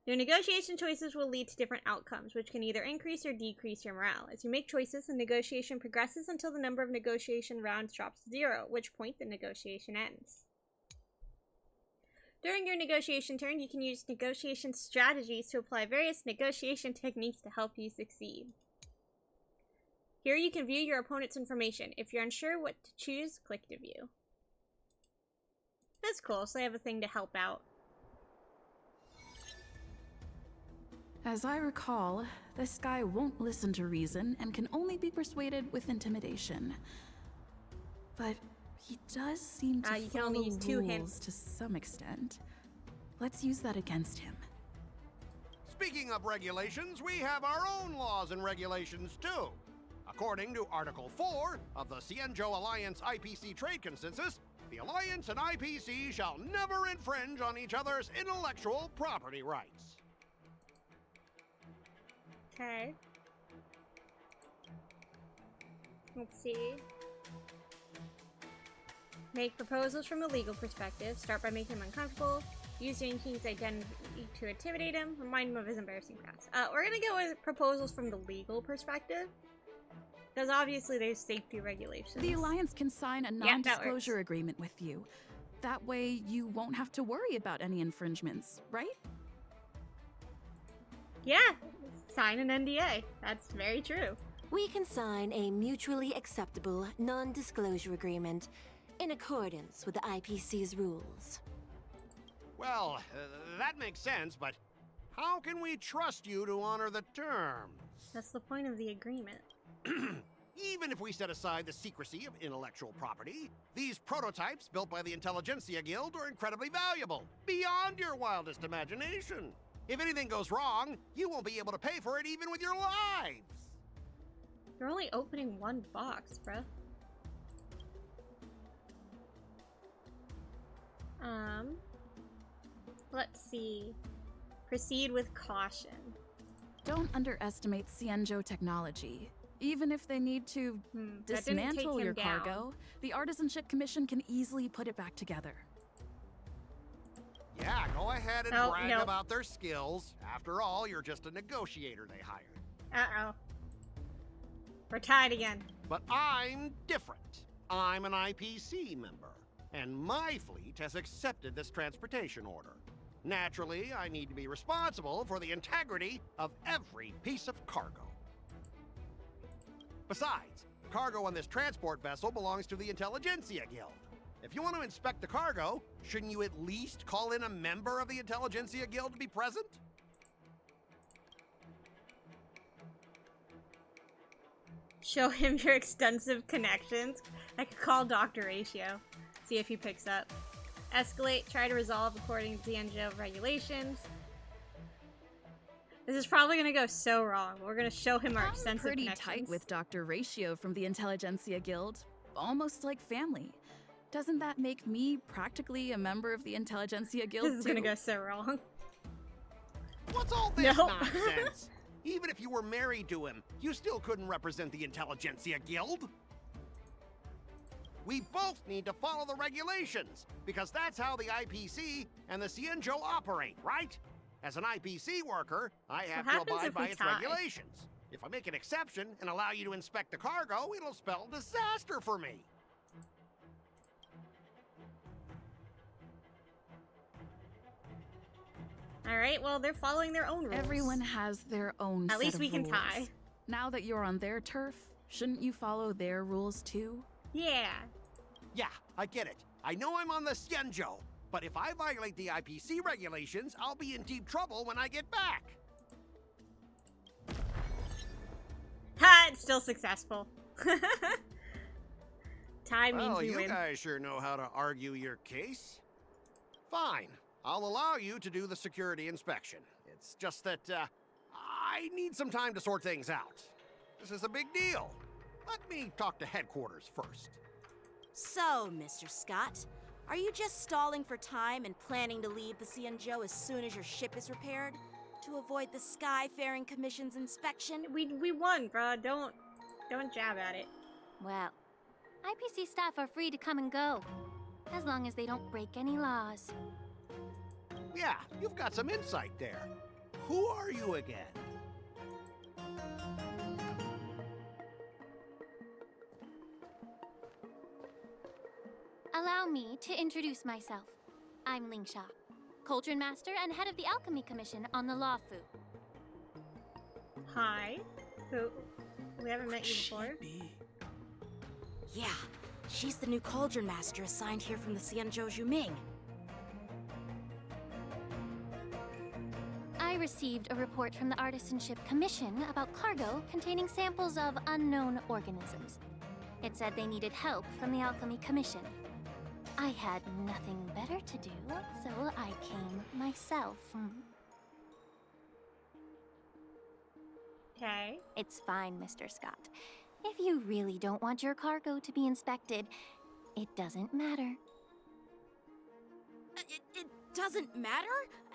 Your negotiation choices will lead to different outcomes, which can either increase or decrease your morale. As you make choices, the negotiation progresses until the number of negotiation rounds drops to 0, at which point the negotiation ends. During your negotiation turn, you can use negotiation strategies to apply various negotiation techniques to help you succeed. Here you can view your opponent's information. If you're unsure what to choose, click to view. That's cool, so they have a thing to help out. As I recall, this guy won't listen to reason and can only be persuaded with intimidation. But he does seem to you can follow only use 2 rules hints. to some extent. Let's use that against him. Speaking of regulations, we have our own laws and regulations too. According to Article 4 of the Cienjo Alliance IPC Trade Consensus, the Alliance and IPC shall never infringe on each other's intellectual property rights. Okay. Let's see. Make proposals from a legal perspective. Start by making him uncomfortable. Use Jane King's identity to intimidate him. Remind him of his embarrassing past. We're gonna go with proposals from the legal perspective. Because obviously there's safety regulations. The Alliance can sign a non-disclosure agreement with you. That way you won't have to worry about any infringements, right? Yeah, sign an NDA. That's very true. We can sign a mutually acceptable non-disclosure agreement in accordance with the IPC's rules. Well, that makes sense, but how can we trust you to honor the terms? That's the point of the agreement. Even if we set aside the secrecy of intellectual property, these prototypes built by the Intelligentsia Guild are incredibly valuable, beyond your wildest imagination. If anything goes wrong, you won't be able to pay for it even with your lives. You're only opening one box, bruh. Let's see. Proceed with caution. Don't underestimate Cienjo technology. Even if they need to that didn't take dismantle him your down. cargo, the Artisanship Commission can easily put it back together. Yeah, go ahead and brag no. about their skills. After all, you're just a negotiator they hired. Uh-oh. We're tied again. But I'm different. I'm an IPC member, and my fleet has accepted this transportation order. Naturally, I need to be responsible for the integrity of every piece of cargo. Besides, cargo on this transport vessel belongs to the Intelligentsia Guild. If you want to inspect the cargo, shouldn't you at least call in a member of the Intelligentsia Guild to be present? Show him your extensive connections. I could call Dr. Ratio. See if he picks up. Escalate, try to resolve according to the NGO regulations. This is probably gonna go so wrong. We're gonna show him our extensive pretty connections. tight with Dr. Ratio from the Intelligentsia Guild. Almost like family. Doesn't that make me practically a member of the Intelligentsia Guild This is gonna go so wrong. What's all this Nope. nonsense? Even if you were married to him, you still couldn't represent the Intelligentsia Guild. We both need to follow the regulations, because that's how the IPC and the Cienjo operate, right? As an IPC worker, I have to happens abide if by we its tie? regulations. If I make an exception and allow you to inspect the cargo, it'll spell disaster for me. Alright, well, they're following their own rules. Everyone has their own At set least of we can rules. tie. Now that you're on their turf, shouldn't you follow their rules too? Yeah. Yeah, I get it. I know I'm on the Cienjo, but if I violate the IPC regulations, I'll be in deep trouble when I get back. Ha! It's still successful. Tie means Well, we you win. guys sure know how to argue your case. Fine. I'll allow you to do the security inspection. It's just that, I need some time to sort things out. This is a big deal. Let me talk to headquarters first. So, Mr. Scott, are you just stalling for time and planning to leave the Cienjo as soon as your ship is repaired? To avoid the Skyfaring Commission's inspection? We won, bruh. Don't jab at it. Well, IPC staff are free to come and go, as long as they don't break any laws. Yeah, you've got some insight there. Who are you again? Allow me to introduce myself. I'm Lingsha, Cauldron Master and head of the Alchemy Commission on the Lawfu. Hi. Who? We haven't met you before. Yeah, she's the new Cauldron Master assigned here from the Cienjo Juming. I received a report from the Artisanship Commission about cargo containing samples of unknown organisms. It said they needed help from the Alchemy Commission. I had nothing better to do, so I came myself. Okay. It's fine, Mr. Scott. If you really don't want your cargo to be inspected, it doesn't matter. It doesn't matter?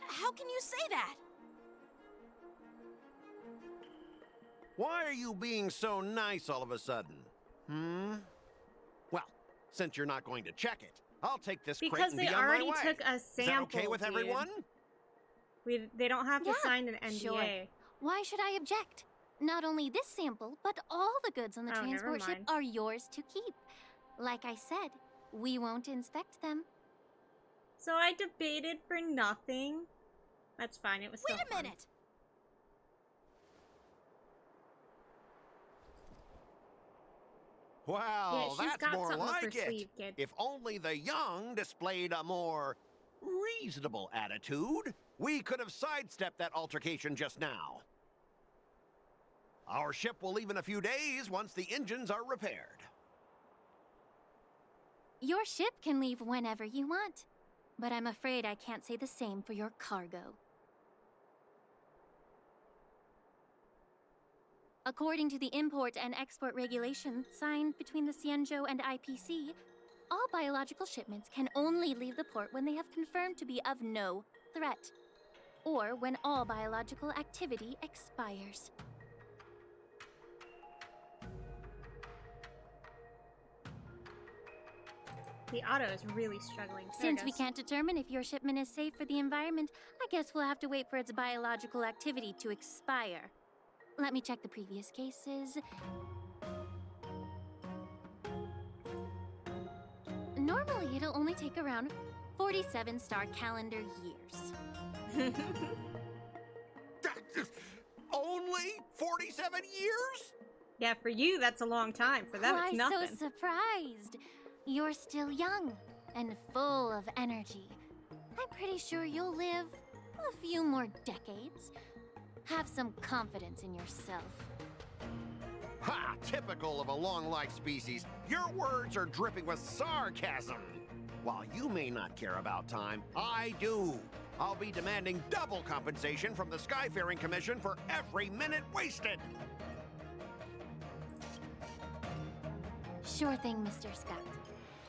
How can you say that? Why are you being so nice all of a sudden? Well, since you're not going to check it, I'll take this crate Because and they be on my already way. took a Is that okay sample, with dude. everyone? They don't have to sign an NDA. Sure. Why should I object? Not only this sample, but all the goods on the Oh, never transport ship mind. are yours to keep. Like I said, we won't inspect them. So I debated for nothing. That's fine. It was still Wait a fun. minute! Well, she's that's got more something up her like it. sleeve, kid. If only the young displayed a more reasonable attitude, we could have sidestepped that altercation just now. Our ship will leave in a few days once the engines are repaired. Your ship can leave whenever you want, but I'm afraid I can't say the same for your cargo. According to the import and export regulations signed between the Cienjo and IPC, all biological shipments can only leave the port when they have confirmed to be of no threat, or when all biological activity expires. The auto is really struggling. There it Since we goes. can't determine if your shipment is safe for the environment, I guess we'll have to wait for its biological activity to expire. Let me check the previous cases. Normally, it'll only take around 47 star calendar years. Only 47 years? Yeah, for you, that's a long time. For them, Why it's nothing. so surprised? You're still young and full of energy. I'm pretty sure you'll live a few more decades. Have some confidence in yourself. Ha! Typical of a long-lived species. Your words are dripping with sarcasm. While you may not care about time, I do. I'll be demanding double compensation from the Skyfaring Commission for every minute wasted. Sure thing, Mr. Scout.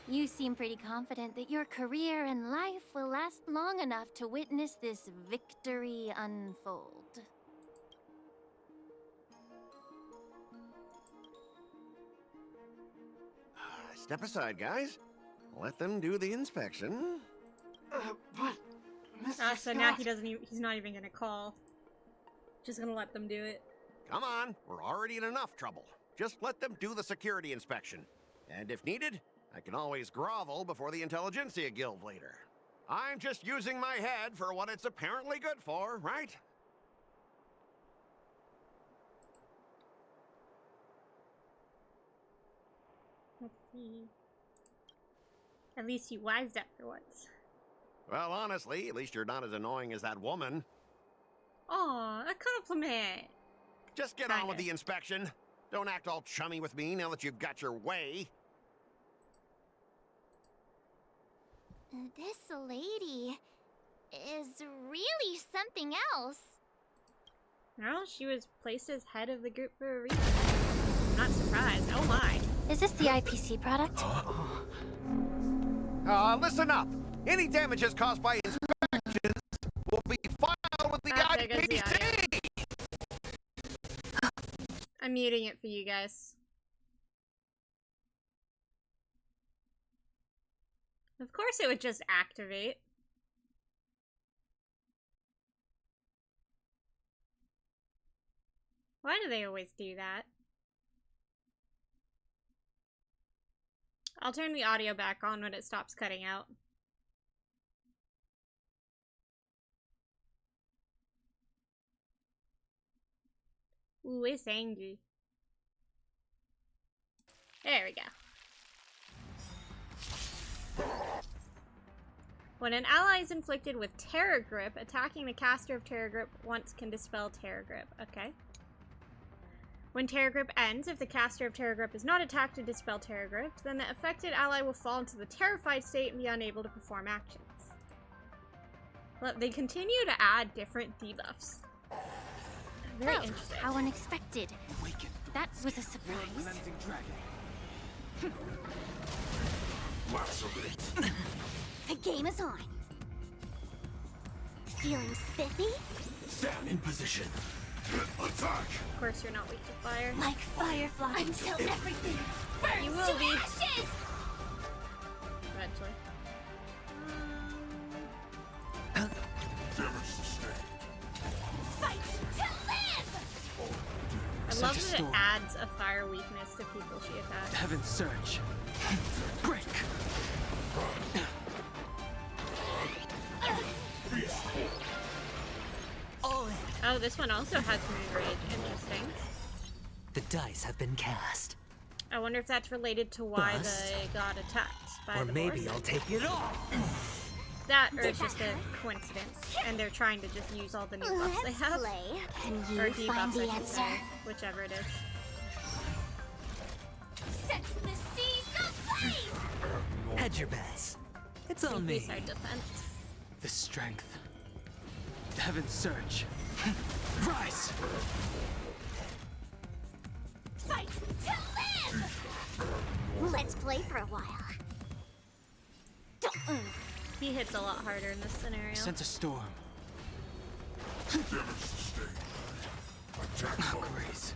You seem pretty confident that your career and life will last long enough to witness this victory unfold. Step aside, guys. Let them do the inspection. But Mr. So now he's not even gonna call. Just gonna let them do it. Come on, we're already in enough trouble. Just let them do the security inspection. And if needed, I can always grovel before the Intelligentsia Guild later. I'm just using my head for what it's apparently good for, right? Let's see. At least you wised up for once. Well, honestly, at least you're not as annoying as that woman. Aw, a compliment. Just get on with the inspection. Don't act all chummy with me now that you've got your way. This lady is really something else. Well, she was placed as head of the group for a reason. I'm not surprised. Oh my. Is this the IPC product? Listen up. Any damages caused by inspections will be filed with the IPC. I'm muting it for you guys. Of course it would just activate. Why do they always do that? I'll turn the audio back on when it stops cutting out. Ooh, it's angry. There we go. When an ally is inflicted with Terror Grip, attacking the caster of Terror Grip once can dispel Terror Grip. Okay. When Terror Grip ends, if the caster of Terror Grip is not attacked to dispel Terror Grip, then the affected ally will fall into the terrified state and be unable to perform actions. Well, they continue to add different debuffs. Very interesting. How unexpected. That was a surprise. The game is on. Feeling spiffy? Stand in position. Attack! Of course you're not weak to fire. Like fireflies. Until everything burns You will to be. ashes! Eventually. Damage sustained. Fight to live! I love that it adds a fire weakness to people she attacks. Heaven's Surge. Break! Oh, this one also has Moon Rage. Interesting. The dice have been cast. I wonder if that's related to why Bust. they got attacked by Or the maybe boar. I'll take it all. That, or it's just a coincidence, and they're trying to just use all the new buffs they have. Can Or you debuffs, find the I should answer? say. Whichever it is. Set the seas ablaze! Hedge your bets. It's on Increase me. our defense. The strength. Heaven's Surge. Rise! Fight to live! Let's play for a while. He hits a lot harder in this scenario. Sent a storm. Damage sustained. Attack mode. Grace.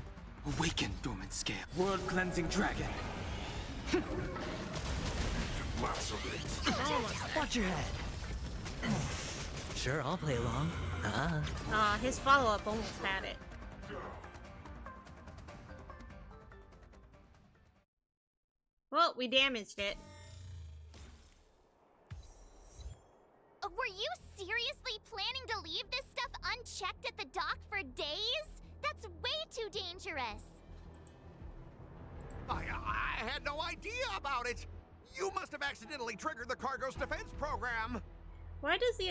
Awaken, dormant scale. World cleansing dragon. Lacerate. Watch your head. Sure, I'll play along. His follow-up almost had it. Well, we damaged it. Were you seriously planning to leave this stuff unchecked at the dock for days? That's way too dangerous. I had no idea about it. You must have accidentally triggered the cargo's defense program. Why does the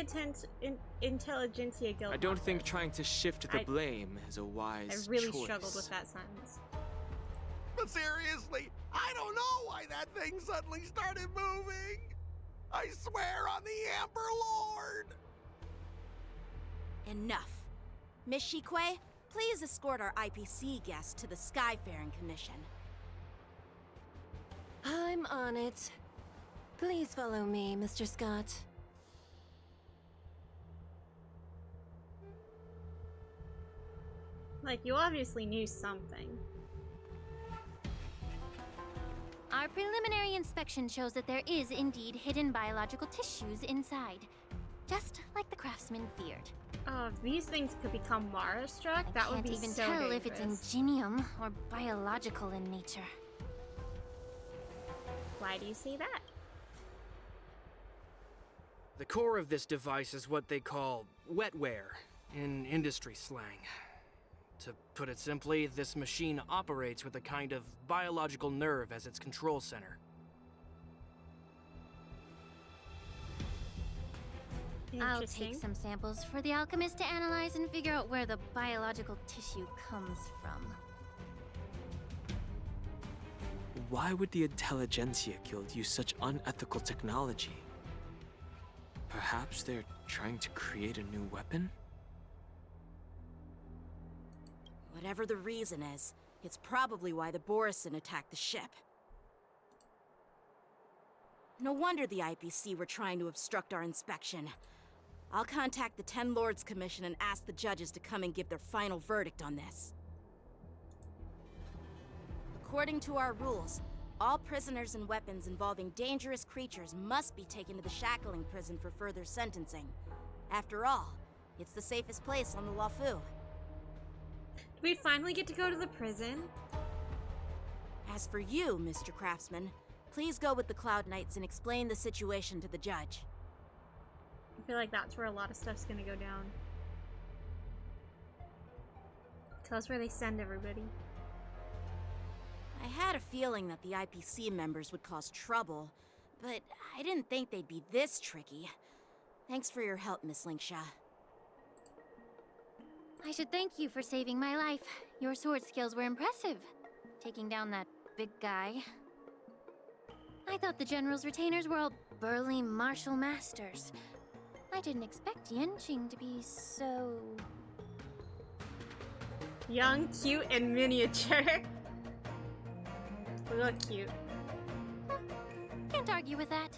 Intelligentsia Guild? I don't want think this? trying to shift the blame is a wise I really choice. struggled with that sentence. But seriously, I don't know why that thing suddenly started moving. I swear on the Amber Lord! Enough. Miss Shikwe, please escort our IPC guest to the Skyfaring Commission. I'm on it. Please follow me, Mr. Scott. Like, you obviously knew something. Our preliminary inspection shows that there is indeed hidden biological tissues inside. Just like the craftsman feared. Oh, if these things could become Mara-struck, that would be so Can't even tell if it's dangerous. ingenium or biological in nature. Why do you say that? The core of this device is what they call wetware in industry slang. To put it simply, this machine operates with a kind of biological nerve as its control center. I'll take some samples for the alchemist to analyze and figure out where the biological tissue comes from. Why would the Intelligentsia Guild use such unethical technology? Perhaps they're trying to create a new weapon? Whatever the reason is, it's probably why the Borisin attacked the ship. No wonder the IPC were trying to obstruct our inspection. I'll contact the Ten Lords Commission and ask the judges to come and give their final verdict on this. According to our rules, all prisoners and weapons involving dangerous creatures must be taken to the shackling prison for further sentencing. After all, it's the safest place on the Lafu. Do we finally get to go to the prison? As for you, Mr. Craftsman, please go with the Cloud Knights and explain the situation to the judge. I feel like that's where a lot of stuff's gonna go down. Tell us where they send everybody. I had a feeling that the IPC members would cause trouble, but I didn't think they'd be this tricky. Thanks for your help, Miss Linksha. I should thank you for saving my life. Your sword skills were impressive. Taking down that big guy. I thought the General's retainers were all burly martial masters. I didn't expect Yenqing to be so... Young, cute, and miniature. We look cute. Can't argue with that.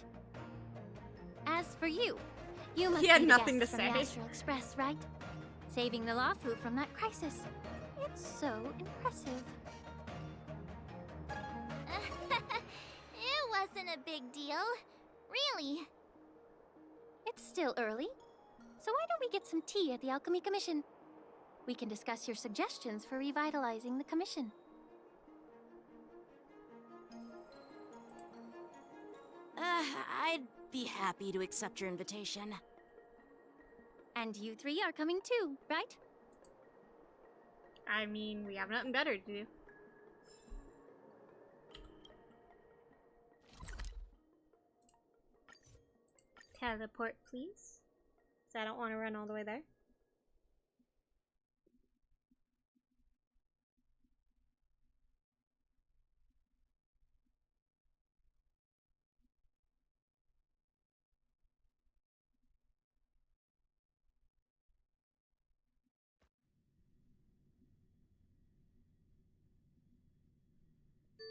As for you, you must He had be the nothing guest to from the say. Astral Express, right? Saving the Lafu from that crisis. It's so impressive. It wasn't a big deal. Really. It's still early, so why don't we get some tea at the Alchemy Commission? We can discuss your suggestions for revitalizing the commission. I'd be happy to accept your invitation. And you three are coming too, right? I mean, we have nothing better to do. Teleport, please. So I don't want to run all the way there.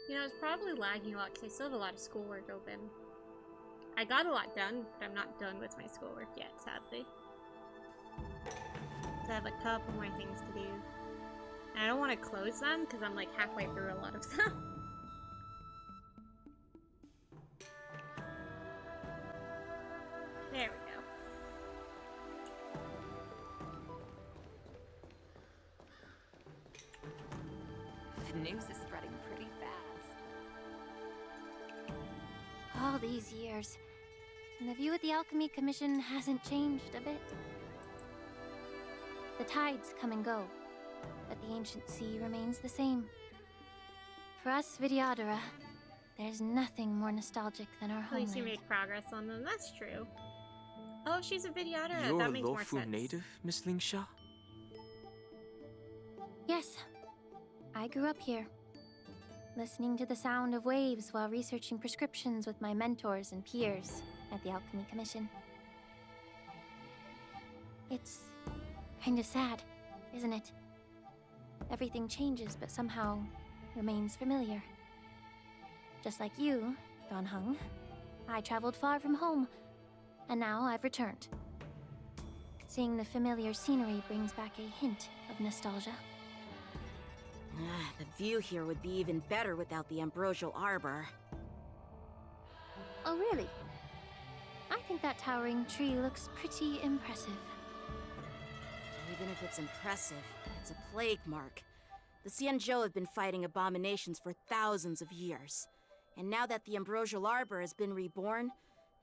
You know, it's probably lagging a lot because I still have a lot of schoolwork open. I got a lot done, but I'm not done with my schoolwork yet, sadly. So I have a couple more things to do. And I don't want to close them because I'm like halfway through a lot of them. There we go. The news is spreading pretty fast. All these years, and the view at the Alchemy Commission hasn't changed a bit. The tides come and go, but the ancient sea remains the same. For us Vidyadhara, there's nothing more nostalgic than our At least you homeland. made progress on them, that's true. Oh, she's a Vidyadhara, You're that a makes more Lofu sense. native, Miss Lingsha? Yes, I grew up here. listening to the sound of waves while researching prescriptions with my mentors and peers at the Alchemy Commission. It's kind of sad, isn't it? Everything changes, but somehow remains familiar. Just like you, Don Hung, I traveled far from home, and now I've returned. Seeing the familiar scenery brings back a hint of nostalgia. The view here would be even better without the ambrosial arbor. Oh, really? I think that towering tree looks pretty impressive. Even if it's impressive, it's a plague mark. The Xianzhou have been fighting abominations for thousands of years. And now that the ambrosial arbor has been reborn,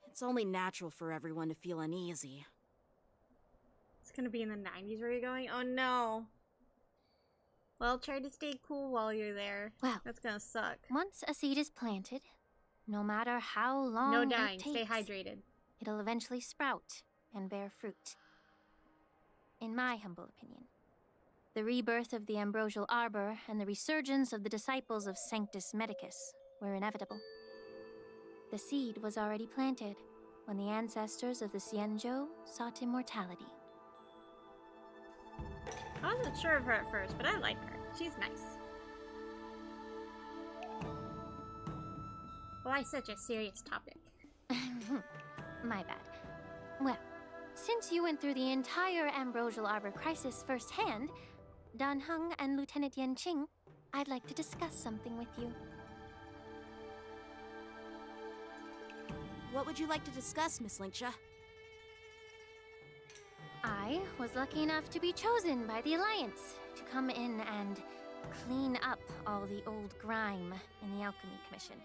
it's only natural for everyone to feel uneasy. It's gonna be in the 90s where you're going? Oh no. Well, try to stay cool while you're there. Well, that's gonna suck. Once a seed is planted, no matter how long No dying, it takes, stay hydrated. It'll eventually sprout and bear fruit. In my humble opinion, the rebirth of the ambrosial arbor and the resurgence of the disciples of Sanctus Medicus were inevitable. The seed was already planted when the ancestors of the Xianzhou sought immortality. I wasn't sure of her at first, but I like her. She's nice. Why such a serious topic? My bad. Well, since you went through the entire ambrosial arbor crisis firsthand, Dan Heng and Lieutenant Yan Qing, I'd like to discuss something with you. What would you like to discuss, Miss Linksha? I was lucky enough to be chosen by the Alliance to come in and clean up all the old grime in the Alchemy Commission.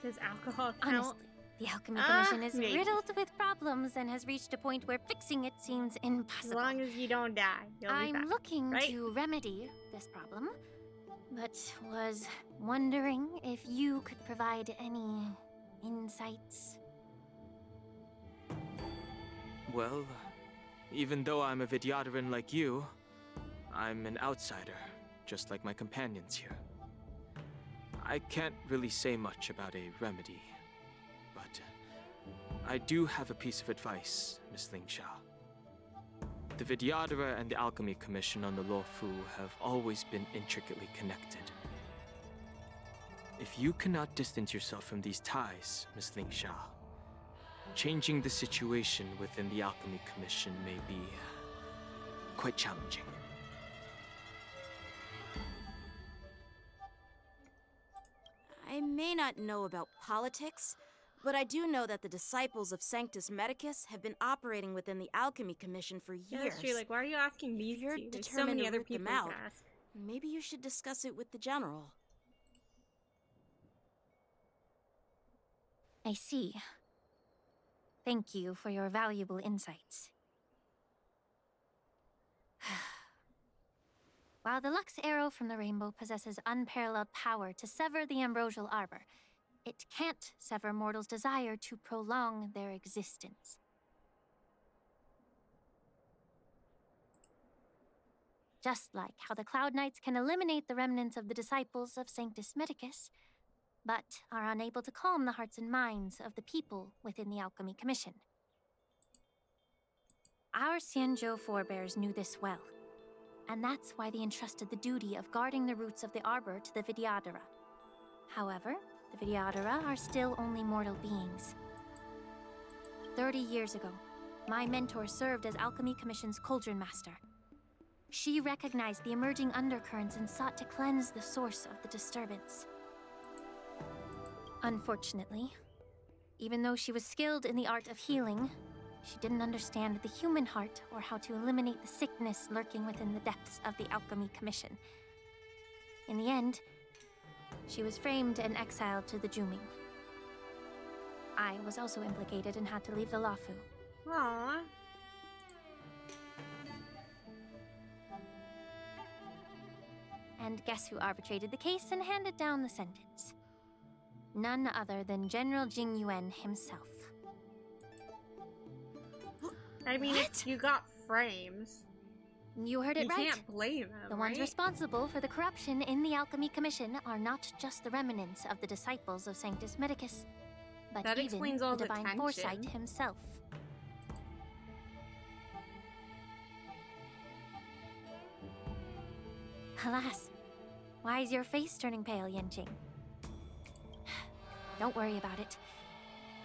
Does alcohol count? Honestly, the Alchemy Commission is maybe. riddled with problems and has reached a point where fixing it seems impossible. As long as you don't die, you'll be I'm fine, looking right? to remedy this problem, but was wondering if you could provide any insights. Well, even though I'm a Vidyadharan like you, I'm an outsider, just like my companions here. I can't really say much about a remedy, but I do have a piece of advice, Miss Linksha. The Vidyadhara and the Alchemy Commission on the Luofu have always been intricately connected. If you cannot distance yourself from these ties, Miss Linksha, changing the situation within the Alchemy Commission may be quite challenging. I may not know about politics, but I do know that the disciples of Sanctus Medicus have been operating within the Alchemy Commission for years. Yeah, that's true. Like, why are you asking these If you're two? There's so determined many to other root them people out, to ask. maybe you should discuss it with the General. I see. Thank you for your valuable insights. While the Lux Arrow from the Rainbow possesses unparalleled power to sever the ambrosial arbor, it can't sever mortals' desire to prolong their existence. Just like how the Cloud Knights can eliminate the remnants of the disciples of Sanctus Medicus, but are unable to calm the hearts and minds of the people within the Alchemy Commission. Our Xianzhou forebears knew this well, and that's why they entrusted the duty of guarding the roots of the arbor to the Vidyadhara. However, the Vidyadhara are still only mortal beings. 30 years ago, my mentor served as Alchemy Commission's Cauldron Master. She recognized the emerging undercurrents and sought to cleanse the source of the disturbance. Unfortunately, even though she was skilled in the art of healing, she didn't understand the human heart or how to eliminate the sickness lurking within the depths of the Alchemy Commission. In the end, she was framed and exiled to the Juming. I was also implicated and had to leave the Luofu. Aww. And guess who arbitrated the case and handed down the sentence? None other than General Jing Yuan himself. I mean, if you got frames. You heard it You right. can't blame him, The ones right? responsible for the corruption in the Alchemy Commission are not just the remnants of the disciples of Sanctus Medicus, but That even explains all the the divine foresight tension. himself. Alas, why is your face turning pale, Yanqing? Don't worry about it.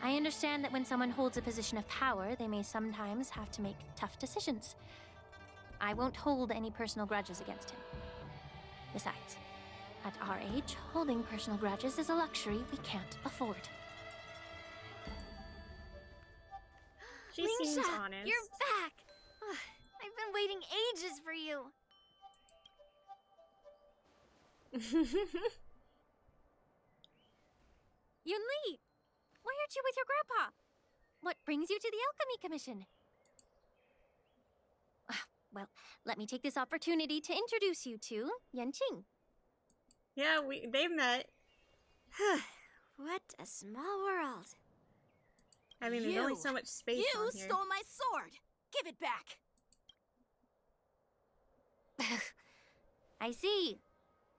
I understand that when someone holds a position of power, they may sometimes have to make tough decisions. I won't hold any personal grudges against him. Besides, at our age, holding personal grudges is a luxury we can't afford. She seems Lingsha, honest. you're back! Ugh, I've been waiting ages for you. Yunli, why aren't you with your grandpa? What brings you to the Alchemy Commission? Well, let me take this opportunity to introduce you to Yanqing. Yeah, they've met. What a small world. I mean, there's only so much space You on here. stole my sword! Give it back! I see.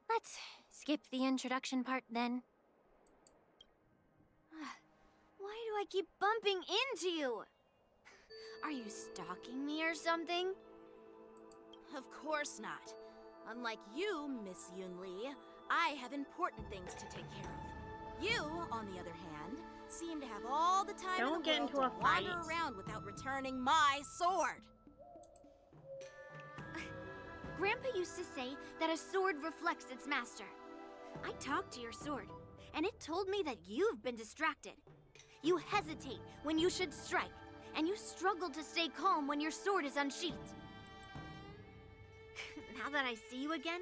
Let's skip the introduction part then. Why do I keep bumping into you? Are you stalking me or something? Of course not. Unlike you, Miss Yunli, I have important things to take care of. You, on the other hand, seem to have all the time Don't in the get world into a to wander fight. around without returning my sword. Grandpa used to say that a sword reflects its master. I talked to your sword, and it told me that you've been distracted. You hesitate when you should strike, and you struggle to stay calm when your sword is unsheathed. Now that I see you again,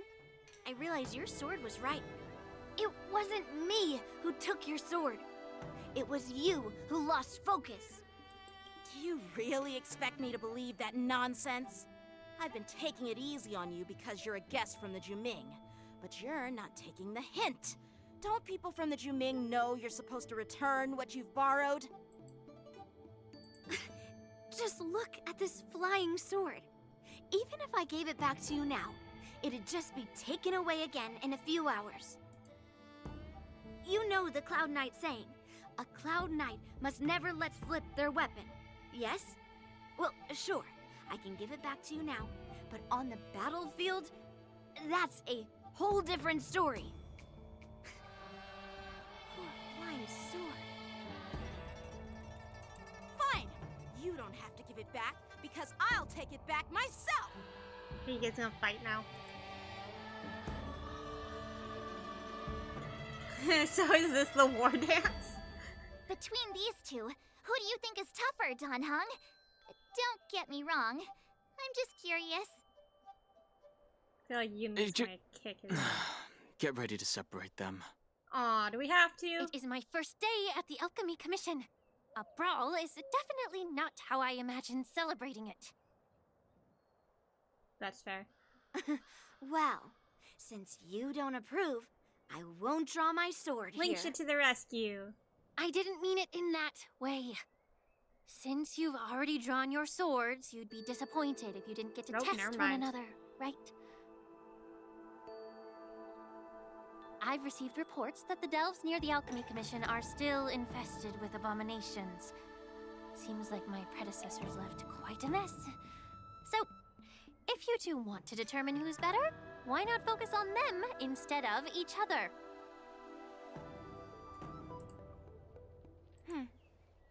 I realize your sword was right. It wasn't me who took your sword. It was you who lost focus. Do you really expect me to believe that nonsense? I've been taking it easy on you because you're a guest from the Juming, but you're not taking the hint. Don't people from the Juming know you're supposed to return what you've borrowed? Just look at this flying sword. Even if I gave it back to you now, it'd just be taken away again in a few hours. You know the Cloud Knight saying, a Cloud Knight must never let slip their weapon, yes? Well, sure, I can give it back to you now, but on the battlefield, that's a whole different story. Flying sword. Fine! You don't have to give it back, because I'll take it back myself! He gets in a fight now. So is this the war dance? Between these two, who do you think is tougher, Dan Heng? Don't get me wrong. I'm just curious. I feel like Yunli's gonna kick his ass. Get ready to separate them. Aw, do we have to? It is my first day at the Alchemy Commission. A brawl is definitely not how I imagined celebrating it. That's fair. Well, since you don't approve, I won't draw my sword here. Lingsha to the rescue. I didn't mean it in that way. Since you've already drawn your swords, you'd be disappointed if you didn't get to Nope, test never one mind. another, right? I've received reports that the delves near the Alchemy Commission are still infested with abominations. Seems like my predecessors left quite a mess. So, if you two want to determine who's better, why not focus on them instead of each other?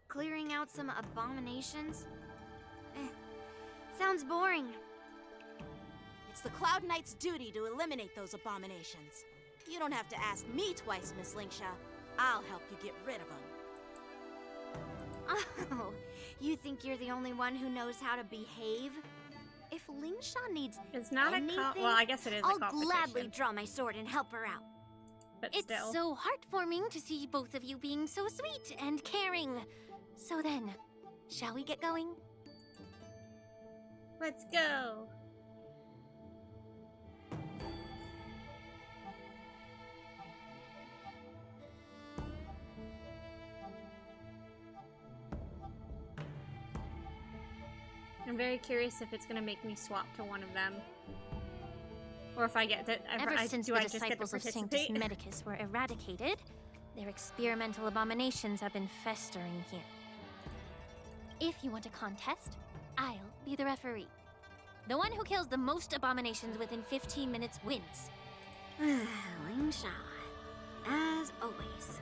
Clearing out some abominations? Sounds boring. It's the Cloud Knight's duty to eliminate those abominations. You don't have to ask me twice, Miss Lingsha. I'll help you get rid of them. Oh, you think you're the only one who knows how to behave? If Lingsha needs It's not anything, well, I guess it is a I'll competition. gladly draw my sword and help her out. But It's still. so heartwarming to see both of you being so sweet and caring. So then, shall we get going? Let's go. I'm very curious if it's gonna make me swap to one of them. Or if I get that. Ever since do the I just get to disciples of Sanctus participate? Medicus were eradicated, their experimental abominations have been festering here. If you want a contest, I'll be the referee. The one who kills the most abominations within 15 minutes wins. Lingsha, as always,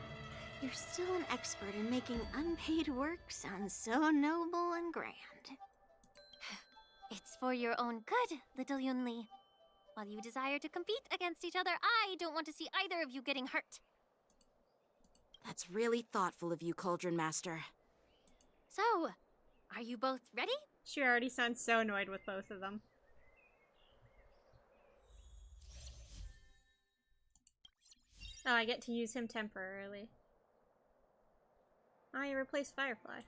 you're still an expert in making unpaid work sound so noble and grand. It's for your own good, little Yunli. While you desire to compete against each other, I don't want to see either of you getting hurt. That's really thoughtful of you, Cauldron Master. So, are you both ready? She already sounds so annoyed with both of them. Oh, I get to use him temporarily. Oh, you replaced Firefly.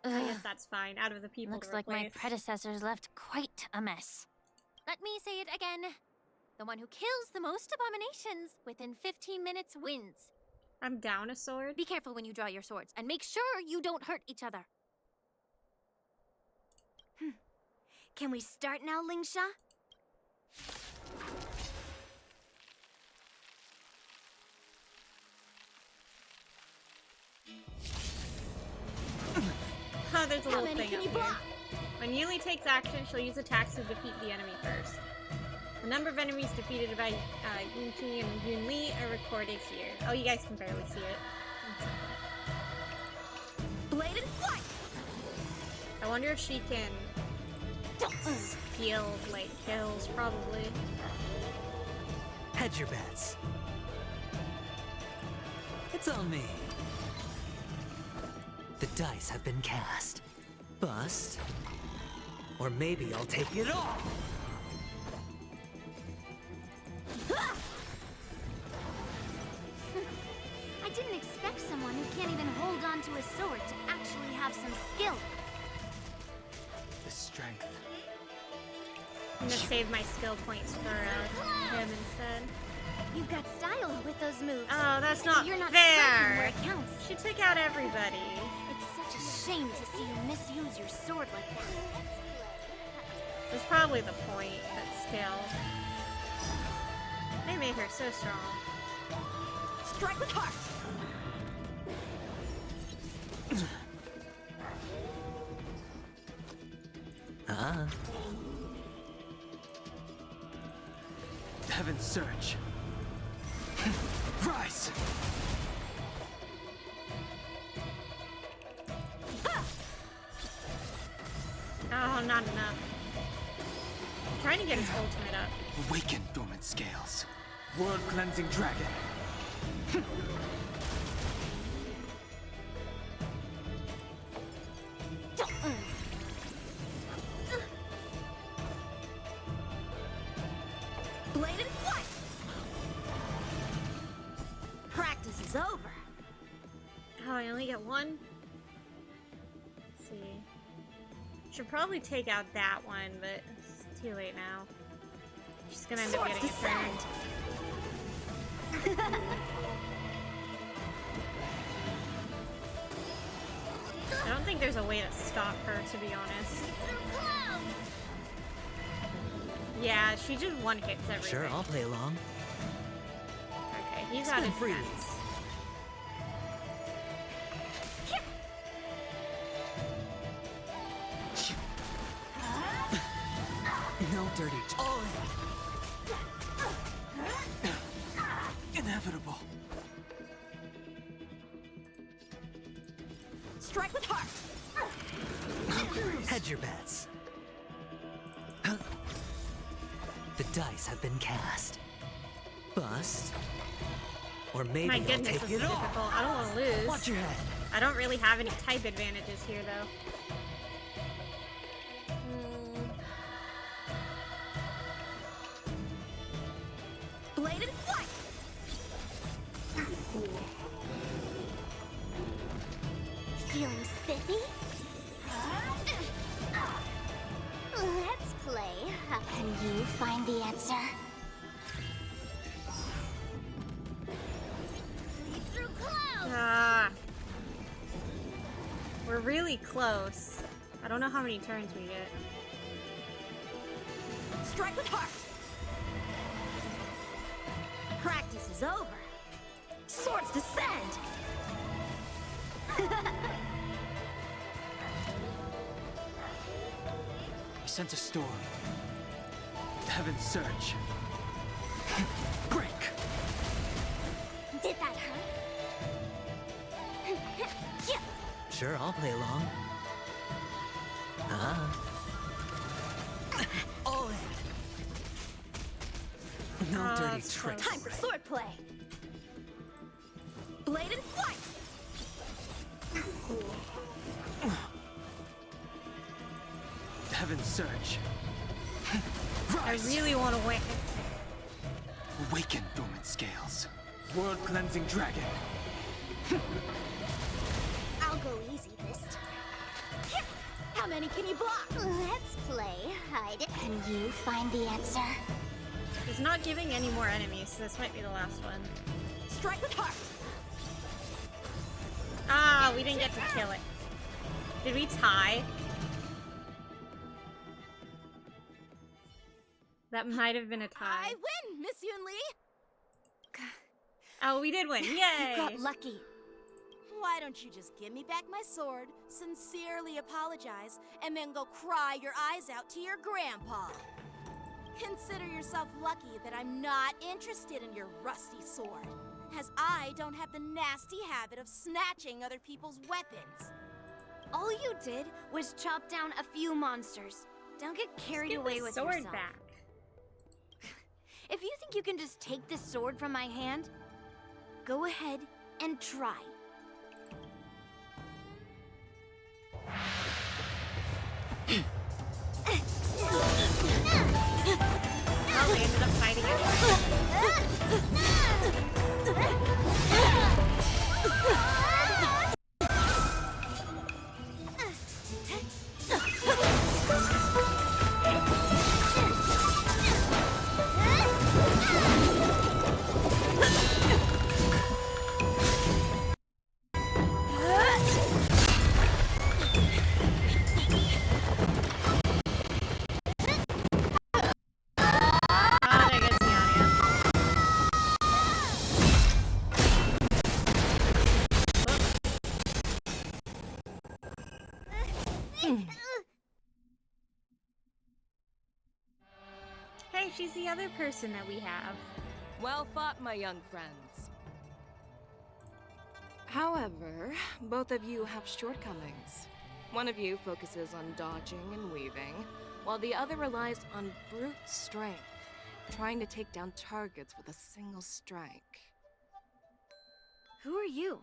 I guess that's fine. Out of the people Looks to like replace. my predecessors left quite a mess. Let me say it again. The one who kills the most abominations within 15 minutes wins. I'm down a sword. Be careful when you draw your swords, and make sure you don't hurt each other. Can we start now, Lingsha? Oh, there's a How little many thing can up you here. block? When Yuli takes action, she'll use attacks to defeat the enemy first. The number of enemies defeated by Yunqi and Yunli are recorded here. Oh, you guys can barely see it. Blade and flight! I wonder if she can steal, like, kills, probably. Hedge your bets. It's on me. The dice have been cast. Bust. Or maybe I'll take it all! I didn't expect someone who can't even hold on to a sword to actually have some skill. The strength. I'm gonna save my skill points for him instead. You've got style with those moves. Oh, that's not You're not striking where fair! it counts. She took out everybody. It's such a shame to see you misuse your sword like that. That's probably the point, but still. They made her so strong. Strike with heart! Heaven's Surge. Rise! Oh, not enough. I'm trying to get his ultimate up. Awaken dormant scales. World cleansing dragon. Blade and flight! Practice is over. Oh, I only get one? Let's see. Should probably take out that one, but it's too late now. She's gonna end up getting a turn. I don't think there's a way to stop her, to be honest. Yeah, she just one-hits everything. Sure, I'll play along. Okay, he's out Spin of freely. defense. No dirty Oh! Inevitable. Strike with heart! Hedge your bets. The dice have been cast. Bust. Or maybe My I'll goodness, take this it is all. difficult. I don't want to lose. Watch your head. I don't really have any type advantages here, though. Blade and flight! Feeling spiffy? Let's play. Can you find the answer? Ah. We're really close. I don't know how many turns we get. Strike with heart! Practice is over. Swords descend! I sense a storm. Heaven surge. Break! Did that hurt? Sure, I'll play along. All in. No dirty tricks. Time for swordplay! Blade and flight! Heaven surge. I really want to win. Awaken, dormant scales. World-cleansing dragon. I'll go easy this time. How many can you block? Let's play hide and you find the answer. He's not giving any more enemies, so this might be the last one. Strike with heart! Ah, we didn't get to kill it. Did we tie? That might have been a tie. I win, Miss Yun Li! Oh, we did win. Yay! You got lucky. Why don't you just give me back my sword, sincerely apologize, and then go cry your eyes out to your grandpa? Consider yourself lucky that I'm not interested in your rusty sword, as I don't have the nasty habit of snatching other people's weapons. All you did was chop down a few monsters. Don't get carried away with sword yourself. back. If you think you can just take this sword from my hand, go ahead and try. Oh, we ended up fighting Hey, she's the other person that we have. Well fought, my young friends. However, both of you have shortcomings. One of you focuses on dodging and weaving, while the other relies on brute strength, trying to take down targets with a single strike. Who are you?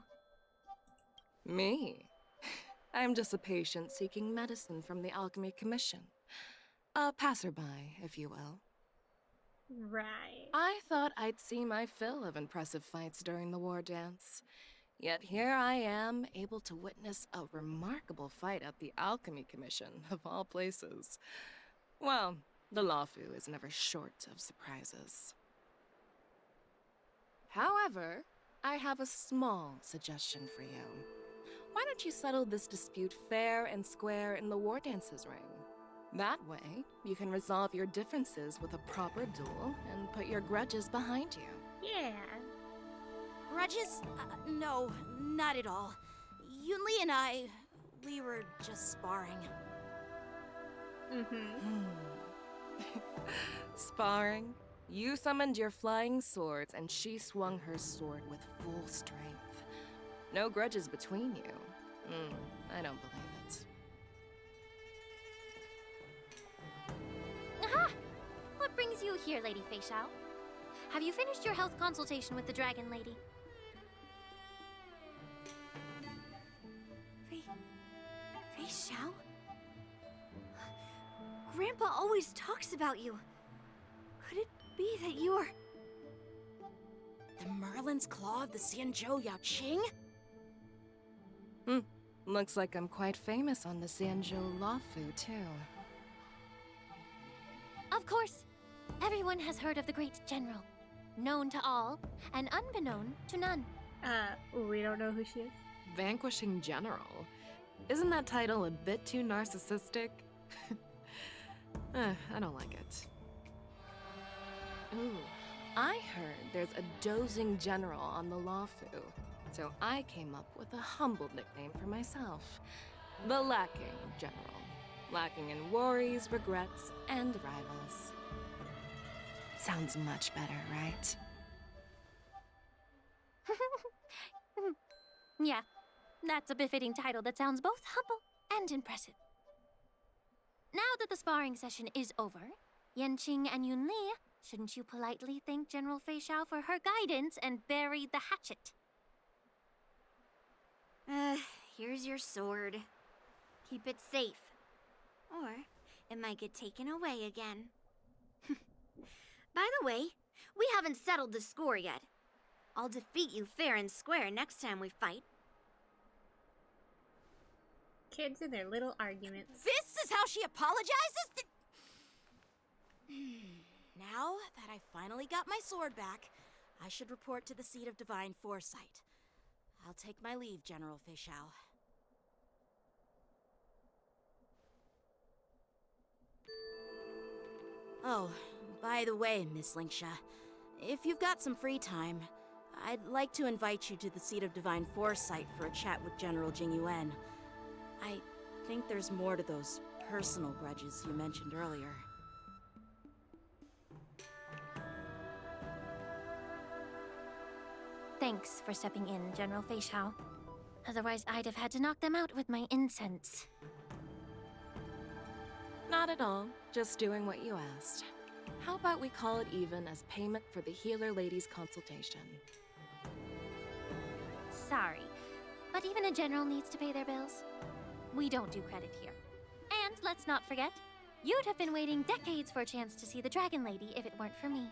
Me? I'm just a patient seeking medicine from the Alchemy Commission. A passerby, if you will. Right. I thought I'd see my fill of impressive fights during the war dance. Yet here I am, able to witness a remarkable fight at the Alchemy Commission, of all places. Well, the Lawfu is never short of surprises. However, I have a small suggestion for you. Why don't you settle this dispute fair and square in the war dances ring? That way, you can resolve your differences with a proper duel and put your grudges behind you. Yeah. Grudges? No, not at all. Yun Li and I, we were just sparring. Sparring? You summoned your flying swords and she swung her sword with full strength. No grudges between you. I don't believe it. Aha! What brings you here, Lady Fei Xiao? Have you finished your health consultation with the Dragon Lady? Fei Xiao? Grandpa always talks about you. Could it be that you're... The Merlin's Claw of the Xianzhou Yaoqing? Looks like I'm quite famous on the Xianzhou Lawfu, too. Of course. Everyone has heard of the great general. Known to all, and unbeknown to none. We don't know who she is. Vanquishing General? Isn't that title a bit too narcissistic? I don't like it. Ooh, I heard there's a dozing general on the Lawfu, so I came up with a humble nickname for myself. The Lacking General. Lacking in worries, regrets, and rivals. Sounds much better, right? Yeah, that's a befitting title that sounds both humble and impressive. Now that the sparring session is over, Yanqing and Yunli, shouldn't you politely thank General Fei Xiao for her guidance and bury the hatchet? Here's your sword. Keep it safe. Or it might get taken away again. By the way, we haven't settled the score yet. I'll defeat you fair and square next time we fight. Kids and their little arguments. This is how she apologizes? Now that I finally got my sword back, I should report to the seat of divine foresight. I'll take my leave, General Fei Xiao. Oh, by the way, Miss Linksha, if you've got some free time, I'd like to invite you to the seat of divine foresight for a chat with General Jingyuan. I think there's more to those personal grudges you mentioned earlier. Thanks for stepping in, General Fei Xiao. Otherwise, I'd have had to knock them out with my incense. Not at all. Just doing what you asked. How about we call it even as payment for the healer lady's consultation? Sorry, but even a general needs to pay their bills. We don't do credit here. And let's not forget, you'd have been waiting decades for a chance to see the Dragon Lady if it weren't for me.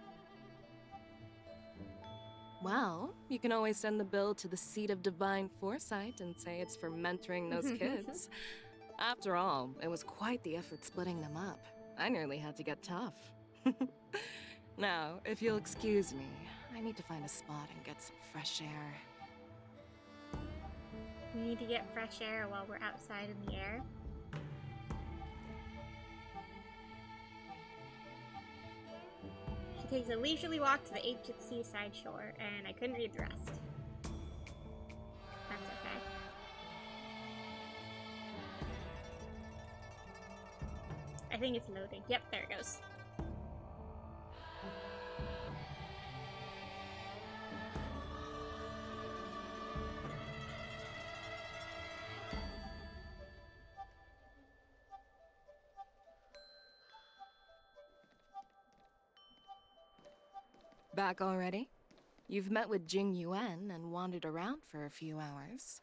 Well, you can always send the bill to the seat of divine foresight and say it's for mentoring those kids. After all, it was quite the effort splitting them up. I nearly had to get tough. Now, if you'll excuse me, I need to find a spot and get some fresh air. We need to get fresh air while we're outside in the air. She takes a leisurely walk to the ancient seaside shore, and I couldn't read the rest. That's okay. I think it's loading. Yep, there it goes. Back already? You've met with Jing Yuan and wandered around for a few hours.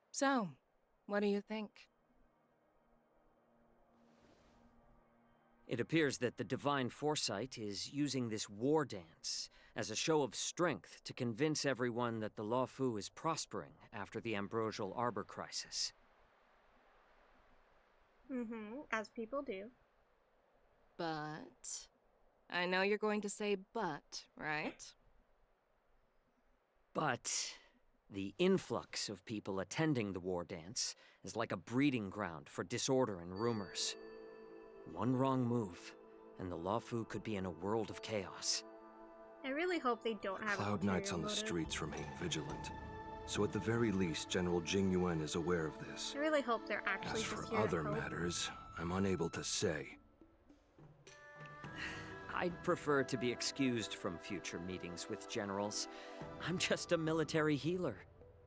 So, what do you think? It appears that the Divine Foresight is using this war dance as a show of strength to convince everyone that the Lawfu is prospering after the Ambrosial Arbor crisis. As people do. But... I know you're going to say but, right? But the influx of people attending the war dance is like a breeding ground for disorder and rumors. One wrong move, and the Lawfu could be in a world of chaos. I really hope they don't have Cloud Knights on the streets remain vigilant. So at the very least, General Jing Yuan is aware of this. I really hope they're actually As for just here to other help. matters, I'm unable to say. I'd prefer to be excused from future meetings with generals. I'm just a military healer.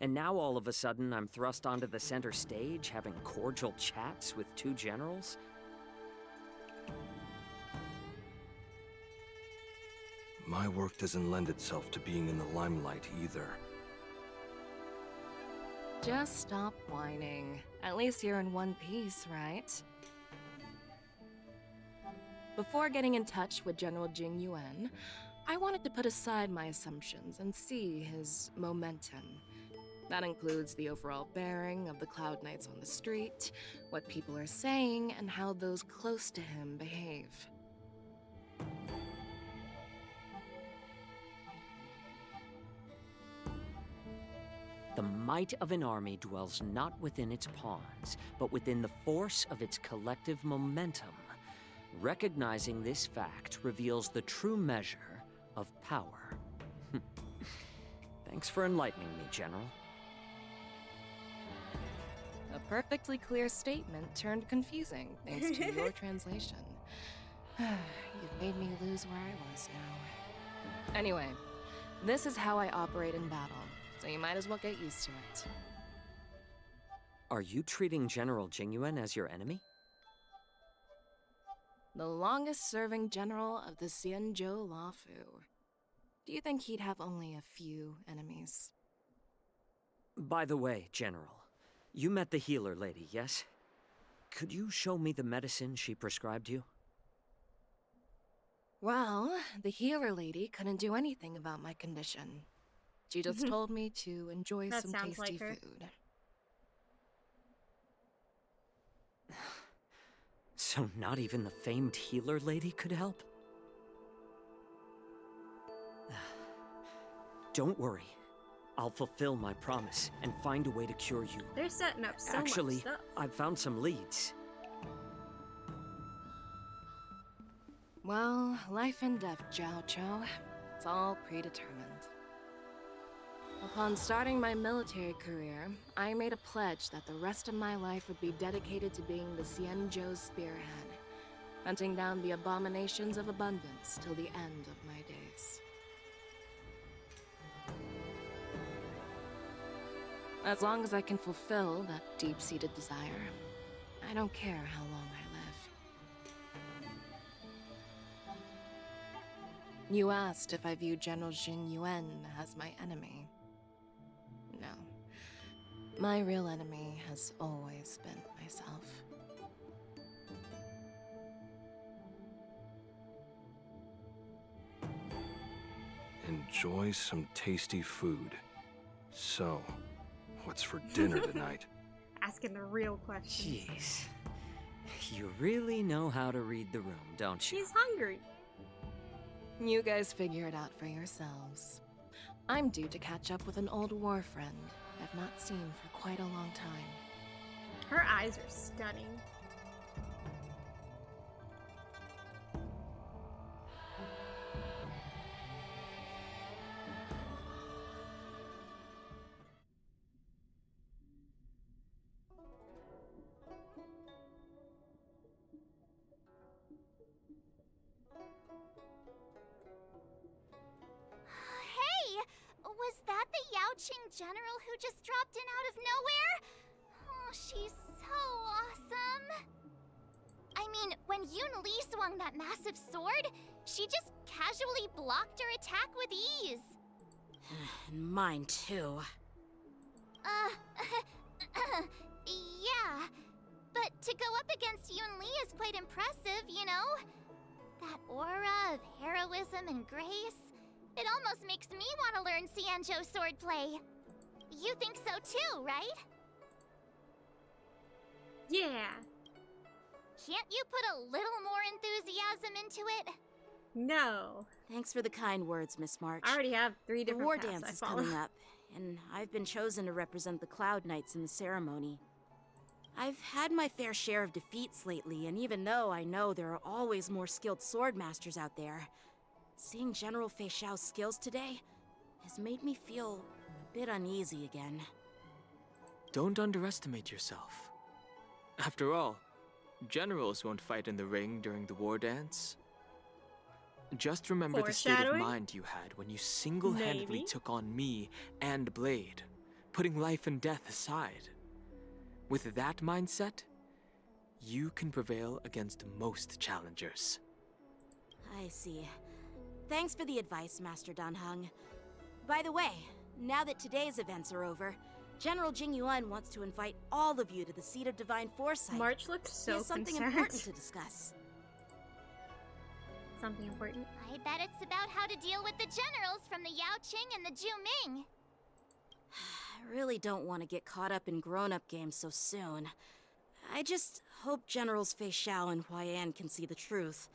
And now all of a sudden I'm thrust onto the center stage having cordial chats with two generals? My work doesn't lend itself to being in the limelight either. Just stop whining. At least you're in one piece, right? Before getting in touch with General Jing Yuan, I wanted to put aside my assumptions and see his momentum. That includes the overall bearing of the Cloud Knights on the street, what people are saying, and how those close to him behave. The might of an army dwells not within its pawns, but within the force of its collective momentum. Recognizing this fact reveals the true measure of power. Thanks for enlightening me, General. A perfectly clear statement turned confusing thanks to your translation. You've made me lose where I was now. Anyway, this is how I operate in battle, so you might as well get used to it. Are you treating General Jingyuan as your enemy? The longest-serving general of the Xianzhou Luofu. Do you think he'd have only a few enemies? By the way, General, you met the healer lady, yes? Could you show me the medicine she prescribed you? Well, the healer lady couldn't do anything about my condition. She just told me to enjoy That some sounds tasty like her. food. So not even the famed healer lady could help? Don't worry. I'll fulfill my promise and find a way to cure you. They're setting up so Actually, much stuff. I've found some leads. Well, life and death, Jiao Chou. It's all predetermined. Upon starting my military career, I made a pledge that the rest of my life would be dedicated to being the Xianzhou spearhead, hunting down the abominations of abundance till the end of my days. As long as I can fulfill that deep-seated desire, I don't care how long I live. You asked if I view General Jingyuan as my enemy. No. My real enemy has always been myself. Enjoy some tasty food. So, what's for dinner tonight? Asking the real questions. Jeez. You really know how to read the room, don't you? She's hungry. You guys figure it out for yourselves. I'm due to catch up with an old war friend I've not seen for quite a long time. Her eyes are stunning. Hey! Was that the Yaoqing general who just dropped in out of nowhere? Oh, she's so awesome. I mean, when Yun Li swung that massive sword, she just casually blocked her attack with ease. And mine too. Yeah. But to go up against Yun Li is quite impressive, you know? That aura of heroism and grace. It almost makes me want to learn Xianzhou swordplay. You think so too, right? Yeah. Can't you put a little more enthusiasm into it? No. Thanks for the kind words, Miss March. I already have 3 The different war paths dance I is follow. coming up, and I've been chosen to represent the Cloud Knights in the ceremony. I've had my fair share of defeats lately, and even though I know there are always more skilled sword masters out there, seeing General Fei Xiao's skills today has made me feel a bit uneasy again. Don't underestimate yourself. After all, generals won't fight in the ring during the war dance. Just remember the state of Foreshadowing? mind you had when you single-handedly Maybe. took on me and Blade, putting life and death aside. With that mindset, you can prevail against most challengers. I see. Thanks for the advice, Master Danheng. By the way, now that today's events are over, General Jingyuan wants to invite all of you to the Seat of Divine Foresight. March looks so He has something concerned. important to discuss. Something important. I bet it's about how to deal with the generals from the Yaoqing and the Juming. I really don't want to get caught up in grown-up games so soon. I just hope Generals Fei Xiao and Huaiyan can see the truth.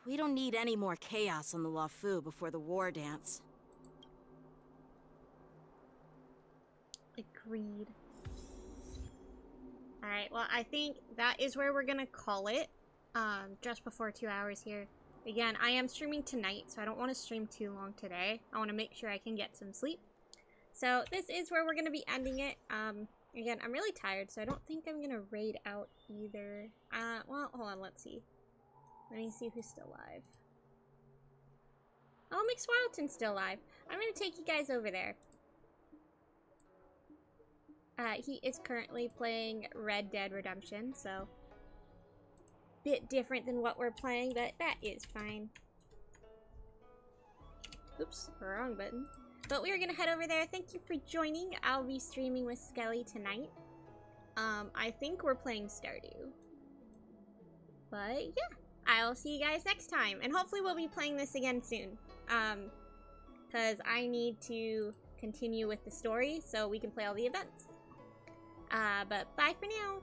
We don't need any more chaos on the Luofu before the war dance. Agreed. Alright, well, I think that is where we're gonna call it. Just before 2 hours here. Again, I am streaming tonight, so I don't want to stream too long today. I want to make sure I can get some sleep. So this is where we're gonna be ending it. Again, I'm really tired, so I don't think I'm gonna raid out either. Well, hold on, let's see. Let me see who's still alive. Oh, McSwilton's still alive. I'm gonna take you guys over there. He is currently playing Red Dead Redemption, so bit different than what we're playing, but that is fine. Oops, wrong button. But we are gonna head over there. Thank you for joining. I'll be streaming with Skelly tonight. I think we're playing Stardew. But yeah, I'll see you guys next time, and hopefully we'll be playing this again soon. Because I need to continue with the story so we can play all the events. But bye for now.